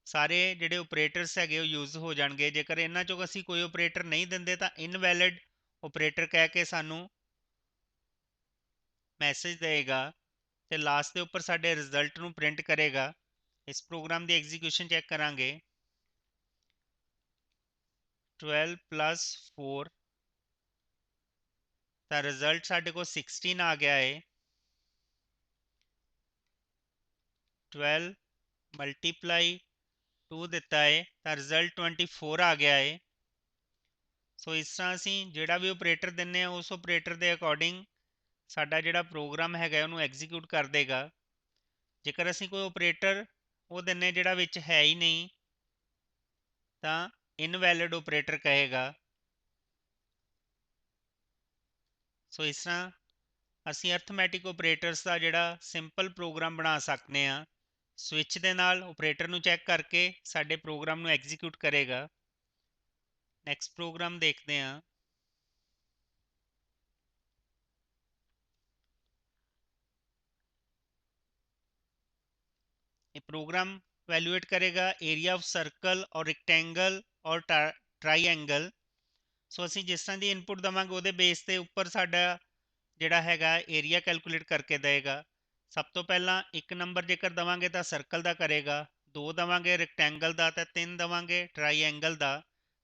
ਸਾਰੇ ਜਿਹੜੇ ਆਪਰੇਟਰਸ ਹੈਗੇ ਉਹ ਯੂਜ਼ ਹੋ ਜਾਣਗੇ। ਜੇਕਰ ਇਹਨਾਂ ਚੋਂ ਅਸੀਂ ਕੋਈ ਆਪਰੇਟਰ ਨਹੀਂ ਦਿੰਦੇ ਤਾਂ ਇਨਵੈਲਿਡ ਆਪਰੇਟਰ ਕਹਿ ਕੇ ਸਾਨੂੰ ਮੈਸੇਜ ਦੇਗਾ ਤੇ ਲਾਸਟ ਦੇ ਉੱਪਰ ਸਾਡੇ ਰਿਜ਼ਲਟ ਨੂੰ ਪ੍ਰਿੰਟ ਕਰੇਗਾ। ਇਸ ਪ੍ਰੋਗਰਾਮ ਦੀ ਐਗਜ਼ੀਕਿਊਸ਼ਨ ਚੈੱਕ ਕਰਾਂਗੇ। 12 ਪਲੱਸ 4 ਤਾਂ ਰਿਜ਼ਲਟ ਸਾਡੇ ਕੋਲ 16 ਆ ਗਿਆ ਹੈ। 12 ਮਲਟੀਪਲਾਈ 2 ਦਿੱਤਾ ਹੈ ਤਾਂ ਰਿਜ਼ਲਟ 24 ਆ ਗਿਆ ਹੈ। ਸੋ ਇਸ ਤਰ੍ਹਾਂ ਅਸੀਂ ਜਿਹੜਾ ਵੀ ਆਪਰੇਟਰ ਦਿੰਨੇ ਆ ਉਸ ਆਪਰੇਟਰ ਦੇ ਅਕੋਰਡਿੰਗ ਸਾਡਾ ਜਿਹੜਾ ਪ੍ਰੋਗਰਾਮ ਹੈਗਾ ਉਹਨੂੰ ਐਗਜ਼ੀਕਿਊਟ ਕਰ ਦੇਗਾ। ਜੇਕਰ ਅਸੀਂ ਕੋਈ ਆਪਰੇਟਰ ਉਹ ਦਿੰਨੇ ਜਿਹੜਾ ਵਿੱਚ ਹੈ ਹੀ ਨਹੀਂ ਤਾਂ ਇਨਵੈਲਿਡ ਆਪਰੇਟਰ ਕਹੇਗਾ। ਸੋ ਇਸ ਤਰ੍ਹਾਂ ਅਸੀਂ ਅਰਥਮੈਟਿਕ ਆਪਰੇਟਰਸ ਦਾ ਜਿਹੜਾ ਸਿੰਪਲ ਪ੍ਰੋਗਰਾਮ ਬਣਾ ਸਕਦੇ ਹਾਂ। ਸਵਿਚ ਦੇ ਨਾਲ ਆਪਰੇਟਰ ਨੂੰ ਚੈੱਕ ਕਰਕੇ ਸਾਡੇ ਪ੍ਰੋਗਰਾਮ ਨੂੰ ਐਗਜ਼ੀਕਿਊਟ ਕਰੇਗਾ। ਨੈਕਸਟ ਪ੍ਰੋਗਰਾਮ ਦੇਖਦੇ ਹਾਂ। ਇਹ ਪ੍ਰੋਗਰਾਮ ਵੈਲੂਏਟ ਕਰੇਗਾ ਏਰੀਆ ਆਫ ਸਰਕਲ ਔਰ ਰੈਕਟੈਂਗਲ ਔਰ ਟਰਾਈਐਂਗਲ। ਸੋ ਅਸੀਂ ਜਿਸ ਤਰ੍ਹਾਂ ਦੀ ਇਨਪੁਟ ਦੇਵਾਂਗੇ ਉਹਦੇ ਬੇਸ ਤੇ ਉੱਪਰ ਸਾਡਾ ਜਿਹੜਾ ਹੈਗਾ ਏਰੀਆ ਕੈਲਕੂਲੇਟ ਕਰਕੇ ਦੇਗਾ। ਸਭ ਤੋਂ ਪਹਿਲਾਂ ਇੱਕ ਨੰਬਰ ਜੇਕਰ ਦੇਵਾਂਗੇ ਤਾਂ ਸਰਕਲ ਦਾ ਕਰੇਗਾ, 2 ਦੇਵਾਂਗੇ ਰੈਕਟੈਂਗਲ ਦਾ ਤਾਂ 3 ਦੇਵਾਂਗੇ ਟਰਾਈਐਂਗਲ ਦਾ।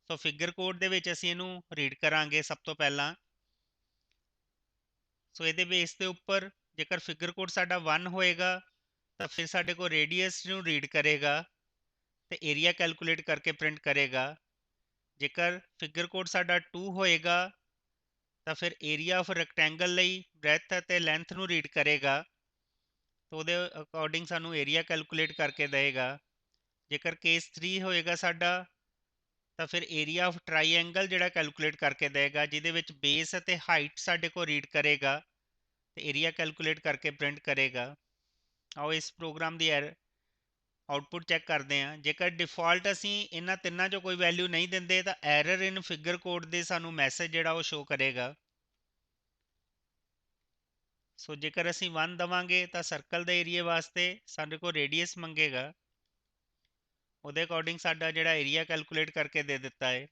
ਸੋ ਫਿਗਰ ਕੋਡ ਦੇ ਵਿੱਚ ਅਸੀਂ ਇਹਨੂੰ ਰੀਡ ਕਰਾਂਗੇ ਸਭ ਤੋਂ ਪਹਿਲਾਂ। ਸੋ ਇਹਦੇ ਬੇਸ ਦੇ ਉੱਪਰ ਜੇਕਰ ਫਿਗਰ ਕੋਡ ਸਾਡਾ 1 ਹੋਏਗਾ ਤਾਂ ਫਿਰ ਸਾਡੇ ਕੋਲ ਰੇਡੀਅਸ ਨੂੰ ਰੀਡ ਕਰੇਗਾ ਤੇ ਏਰੀਆ ਕੈਲਕੂਲੇਟ ਕਰਕੇ ਪ੍ਰਿੰਟ ਕਰੇਗਾ। ਜੇਕਰ ਫਿਗਰ ਕੋਡ ਸਾਡਾ 2 ਹੋਏਗਾ ਤਾਂ ਫਿਰ ਏਰੀਆ ਆਫ ਰੈਕਟੈਂਗਲ ਲਈ ਬ੍ਰੈਥ ਅਤੇ ਲੈਂਥ ਨੂੰ ਰੀਡ ਕਰੇਗਾ ਤਾਂ ਉਹਦੇ ਅਕੋਰਡਿੰਗ ਸਾਨੂੰ ਏਰੀਆ ਕੈਲਕੂਲੇਟ ਕਰਕੇ ਦੇਗਾ। ਜੇਕਰ ਕੇਸ 3 ਹੋਏਗਾ ਸਾਡਾ ਤਾਂ ਫਿਰ ਏਰੀਆ ਆਫ ਟਰਾਈਐਂਗਲ ਜਿਹੜਾ ਕੈਲਕੂਲੇਟ ਕਰਕੇ ਦੇਗਾ, ਜਿਹਦੇ ਵਿੱਚ ਬੇਸ ਅਤੇ ਹਾਈਟ ਸਾਡੇ ਕੋਲ ਰੀਡ ਕਰੇਗਾ ਤੇ ਏਰੀਆ ਕੈਲਕੂਲੇਟ ਕਰਕੇ ਪ੍ਰਿੰਟ ਕਰੇਗਾ। ਆਓ ਇਸ ਪ੍ਰੋਗਰਾਮ ਦੀ ਆਉਟਪੁੱਟ ਚੈੱਕ ਕਰਦੇ ਹਾਂ। ਜੇਕਰ ਡਿਫਾਲਟ ਅਸੀਂ ਇਹਨਾਂ ਤਿੰਨਾਂ 'ਚੋਂ ਕੋਈ ਵੈਲਿਊ ਨਹੀਂ ਦਿੰਦੇ ਤਾਂ ਐਰਰ ਇਨ ਫਿਗਰ ਕੋਡ ਦੇ ਸਾਨੂੰ ਮੈਸੇਜ ਜਿਹੜਾ ਉਹ ਸ਼ੋ ਕਰੇਗਾ। ਸੋ ਜੇਕਰ ਅਸੀਂ 1 ਦੇਵਾਂਗੇ ਤਾਂ ਸਰਕਲ ਦੇ ਏਰੀਏ ਵਾਸਤੇ ਸਾਡੇ ਕੋਲ ਰੇਡੀਅਸ ਮੰਗੇਗਾ। ਉਹਦੇ ਅਕੋਰਡਿੰਗ ਸਾਡਾ ਜਿਹੜਾ ਏਰੀਆ ਕੈਲਕੂਲੇਟ ਕਰਕੇ ਦੇ ਦਿੱਤਾ ਹੈ।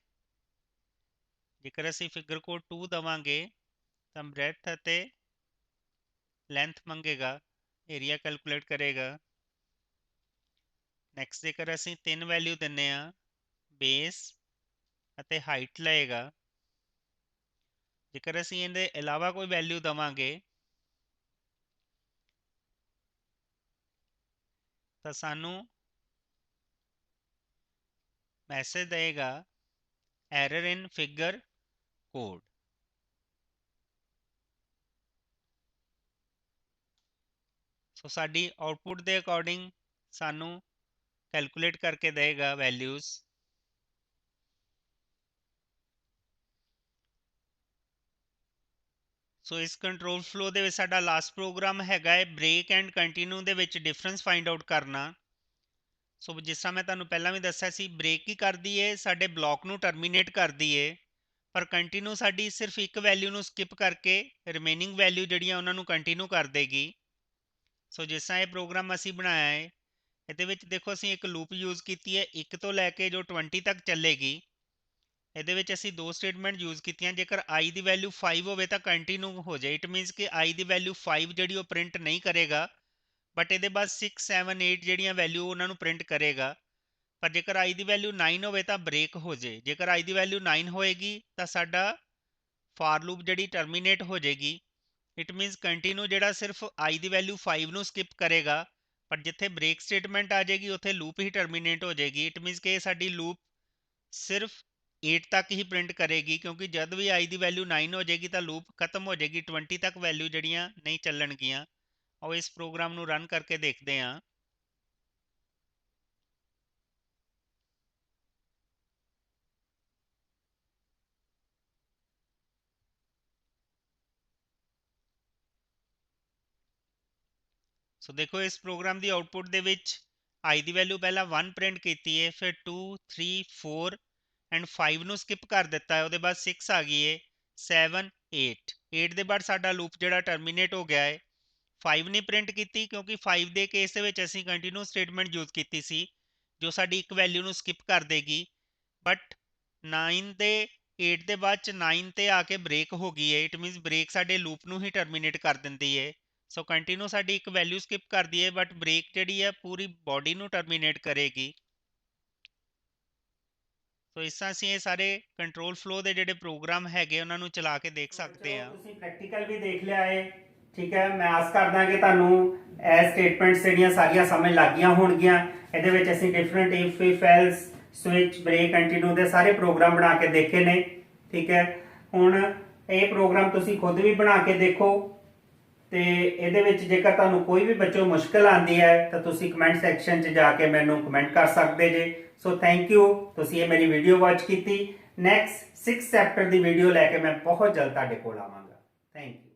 ਜੇਕਰ ਅਸੀਂ ਫਿਗਰ ਕੋਡ 2 ਦੇਵਾਂਗੇ ਤਾਂ ਬ੍ਰੈਥ ਅਤੇ ਲੈਂਥ ਮੰਗੇਗਾ, ਏਰੀਆ ਕੈਲਕੂਲੇਟ ਕਰੇਗਾ। ਨੈਕਸਟ ਜੇਕਰ ਅਸੀਂ 3 ਵੈਲਿਊ ਦਿੰਨੇ ਆ, ਬੇਸ ਅਤੇ ਹਾਈਟ ਲਏਗਾ। ਜੇਕਰ ਅਸੀਂ ਇਹਦੇ ਇਲਾਵਾ ਕੋਈ ਵੈਲਿਊ ਦੇਵਾਂਗੇ ਤਾਂ ਸਾਨੂੰ ਮੈਸੇਜ ਦੇਗਾ error in figure code। ਸੋ ਸਾਡੀ ਆਉਟਪੁੱਟ ਦੇ ਅਕੋਰਡਿੰਗ ਸਾਨੂੰ ਕੈਲਕੂਲੇਟ ਕਰਕੇ ਦੇਗਾ ਵੈਲਿਊਜ਼। ਸੋ ਇਸ ਕੰਟਰੋਲ ਫਲੋ ਦੇ ਵਿੱਚ ਸਾਡਾ ਲਾਸਟ ਪ੍ਰੋਗਰਾਮ ਹੈਗਾ ਹੈ ਬ੍ਰੇਕ ਐਂਡ ਕੰਟੀਨਿਊ ਦੇ ਵਿੱਚ ਡਿਫਰੈਂਸ ਫਾਈਂਡ ਆਊਟ ਕਰਨਾ। ਸੋ ਜਿਸ ਤਰ੍ਹਾਂ ਮੈਂ ਤੁਹਾਨੂੰ ਪਹਿਲਾਂ ਵੀ ਦੱਸਿਆ ਸੀ, ਬ੍ਰੇਕ ਕੀ ਕਰਦੀ ਏ, ਸਾਡੇ ਬਲੌਕ ਨੂੰ ਟਰਮੀਨੇਟ ਕਰਦੀ ਏ, ਪਰ ਕੰਟੀਨਿਊ ਸਾਡੀ ਸਿਰਫ ਇੱਕ ਵੈਲਿਊ ਨੂੰ ਸਕਿਪ ਕਰਕੇ ਰਿਮੇਨਿੰਗ ਵੈਲਿਊ ਜਿਹੜੀਆਂ ਉਹਨਾਂ ਨੂੰ ਕੰਟੀਨਿਊ ਕਰ ਦੇਗੀ। ਸੋ ਜਿਸ ਤਰ੍ਹਾਂ ਇਹ ਪ੍ਰੋਗਰਾਮ ਅਸੀਂ ਬਣਾਇਆ ਹੈ, ਇਹਦੇ ਵਿੱਚ ਦੇਖੋ ਅਸੀਂ ਇੱਕ ਲੂਪ ਯੂਜ਼ ਕੀਤੀ ਹੈ 1 ਤੋਂ ਲੈ ਕੇ ਜੋ 20 ਤੱਕ ਚੱਲੇਗੀ। ਇਹਦੇ ਵਿੱਚ ਅਸੀਂ ਦੋ ਸਟੇਟਮੈਂਟ ਯੂਜ਼ ਕੀਤੀਆਂ। ਜੇਕਰ i ਦੀ ਵੈਲਿਊ 5 ਹੋਵੇ ਤਾਂ ਕੰਟੀਨਿਊ ਹੋ ਜਾਏ। ਇਟ ਮੀਨਸ ਕਿ i ਦੀ ਵੈਲਿਊ 5 ਜਿਹੜੀ ਉਹ ਪ੍ਰਿੰਟ ਨਹੀਂ ਕਰੇਗਾ, ਬਟ ਇਹਦੇ ਬਾਅਦ 6 7 8 ਜਿਹੜੀਆਂ ਵੈਲਿਊ ਉਹਨਾਂ ਨੂੰ ਪ੍ਰਿੰਟ ਕਰੇਗਾ। ਪਰ ਜੇਕਰ i ਦੀ ਵੈਲਿਊ 9 ਹੋਵੇ ਤਾਂ ਬ੍ਰੇਕ ਹੋ ਜੇ। ਜੇਕਰ i ਦੀ ਵੈਲਿਊ 9 ਹੋਏਗੀ ਤਾਂ ਸਾਡਾ ਫਾਰ ਲੂਪ ਜਿਹੜੀ ਟਰਮੀਨੇਟ ਹੋ ਜਾਏਗੀ। ਇਟ ਮੀਨਸ ਕੰਟੀਨਿਊ ਜਿਹੜਾ ਸਿਰਫ i ਦੀ ਵੈਲਿਊ 5 ਨੂੰ ਸਕਿਪ ਕਰੇਗਾ, ਪਰ ਜਿੱਥੇ ਬ੍ਰੇਕ ਸਟੇਟਮੈਂਟ ਆ ਜਾਏਗੀ ਉੱਥੇ ਲੂਪ ਹੀ ਟਰਮੀਨੇਟ ਹੋ ਜਾਏਗੀ। ਇਟ ਮੀਨਸ ਕਿ ਸਾਡੀ ਲੂਪ ਸਿਰਫ 8 ਤੱਕ ਹੀ ਪ੍ਰਿੰਟ ਕਰੇਗੀ, ਕਿਉਂਕਿ ਜਦ ਵੀ i ਦੀ ਵੈਲਿਊ 9 ਹੋ ਜਾਏਗੀ ਤਾਂ ਲੂਪ ਖਤਮ ਹੋ ਜਾਏਗੀ। 20 ਤੱਕ ਵੈਲਿਊ ਜਿਹੜੀਆਂ ਨਹੀਂ ਚੱਲਣਗੀਆਂ। ਆਓ ਇਸ ਪ੍ਰੋਗਰਾਮ ਨੂੰ ਰਨ ਕਰਕੇ ਦੇਖਦੇ ਹਾਂ। ਸੋ ਦੇਖੋ ਇਸ ਪ੍ਰੋਗਰਾਮ ਦੀ ਆਉਟਪੁੱਟ ਦੇ ਵਿੱਚ i ਦੀ ਵੈਲਿਊ ਪਹਿਲਾਂ 1 ਪ੍ਰਿੰਟ ਕੀਤੀ ਹੈ, ਫਿਰ 2 3 4 ਐਂਡ 5 ਨੂੰ ਸਕਿਪ ਕਰ ਦਿੱਤਾ ਹੈ। ਉਹਦੇ ਬਾਅਦ 6 ਆ ਗਈ ਹੈ, 7 8 ਦੇ ਬਾਅਦ ਸਾਡਾ ਲੂਪ ਜਿਹੜਾ ਟਰਮੀਨੇਟ ਹੋ ਗਿਆ ਹੈ। 5 ਨਹੀਂ ਪ੍ਰਿੰਟ ਕੀਤੀ ਕਿਉਂਕਿ 5 ਦੇ ਕੇਸ ਦੇ ਵਿੱਚ ਅਸੀਂ ਕੰਟੀਨਿਊ ਸਟੇਟਮੈਂਟ ਯੂਜ਼ ਕੀਤੀ ਸੀ ਜੋ ਸਾਡੀ ਇੱਕ ਵੈਲਿਊ ਨੂੰ ਸਕਿਪ ਕਰ ਦੇਗੀ। ਬਟ 9 ਤੇ 8 ਦੇ ਬਾਅਦ ਚ 9 ਤੇ ਆ ਕੇ ਬ੍ਰੇਕ ਹੋ ਗਈ ਹੈ। ਇਟ ਮੀਨਸ ਬ੍ਰੇਕ ਸਾਡੇ ਲੂਪ ਨੂੰ ਹੀ ਟਰਮੀਨੇਟ ਕਰ ਦਿੰਦੀ ਹੈ। ਸੋ ਕੰਟੀਨਿਊ ਸਾਡੀ ਇੱਕ ਵੈਲਿਊ ਸਕਿਪ ਕਰਦੀ ਹੈ, ਬਟ ਬ੍ਰੇਕ ਜਿਹੜੀ ਹੈ ਪੂਰੀ ਬੋਡੀ ਨੂੰ ਟਰਮੀਨੇਟ ਕਰੇਗੀ। ਸੋ ਇਸ ਤਰ੍ਹਾਂ ਅਸੀਂ ਇਹ ਸਾਰੇ ਕੰਟਰੋਲ ਫਲੋ ਦੇ ਜਿਹੜੇ ਪ੍ਰੋਗਰਾਮ ਹੈਗੇ ਉਹਨਾਂ ਨੂੰ ਚਲਾ ਕੇ ਦੇਖ ਸਕਦੇ ਹਾਂ। ਤੁਸੀਂ ਪ੍ਰੈਕਟੀਕਲ ਵੀ ਦੇਖ ਲਿਆ ਹੈ, ਠੀਕ ਹੈ। ਮੈਂ ਆਸ ਕਰਦਾ ਕਿ ਤੁਹਾਨੂੰ ਇਹ ਸਟੇਟਮੈਂਟਸ ਜਿਹੜੀਆਂ ਸਾਰੀਆਂ ਸਮਝ ਲੱਗ ਗਈਆਂ ਹੋਣਗੀਆਂ। ਇਹਦੇ ਵਿੱਚ ਅਸੀਂ different if else switch break continue ਦੇ ਸਾਰੇ ਪ੍ਰੋਗਰਾਮ ਬਣਾ ਕੇ ਦੇਖੇ ਨੇ, ਠੀਕ ਹੈ। ਹੁਣ ਇਹ ਪ੍ਰੋਗਰਾਮ ਤੁਸੀਂ ਖੁਦ ਵੀ ਬਣਾ ਕੇ ਦੇਖੋ ਤੇ ਇਹਦੇ ਵਿੱਚ ਜੇਕਰ ਤੁਹਾਨੂੰ ਕੋਈ ਵੀ ਬੱਚੋ ਮੁਸ਼ਕਲ ਆਉਂਦੀ ਹੈ ਤਾਂ ਤੁਸੀਂ ਕਮੈਂਟ ਸੈਕਸ਼ਨ 'ਚ ਜਾ ਕੇ ਮੈਨੂੰ ਕਮੈਂਟ ਕਰ ਸਕਦੇ ਜੇ। ਸੋ ਥੈਂਕ ਯੂ, ਤੁਸੀਂ ਇਹ ਮੇਰੀ ਵੀਡੀਓ ਵਾਚ ਕੀਤੀ। ਨੈਕਸਟ 6 ਚੈਪਟਰ ਦੀ ਵੀਡੀਓ ਲੈ ਕੇ ਮੈਂ ਬਹੁਤ ਜਲਦ ਤੁਹਾਡੇ ਕੋਲ ਆਵਾਂਗਾ। Thank you.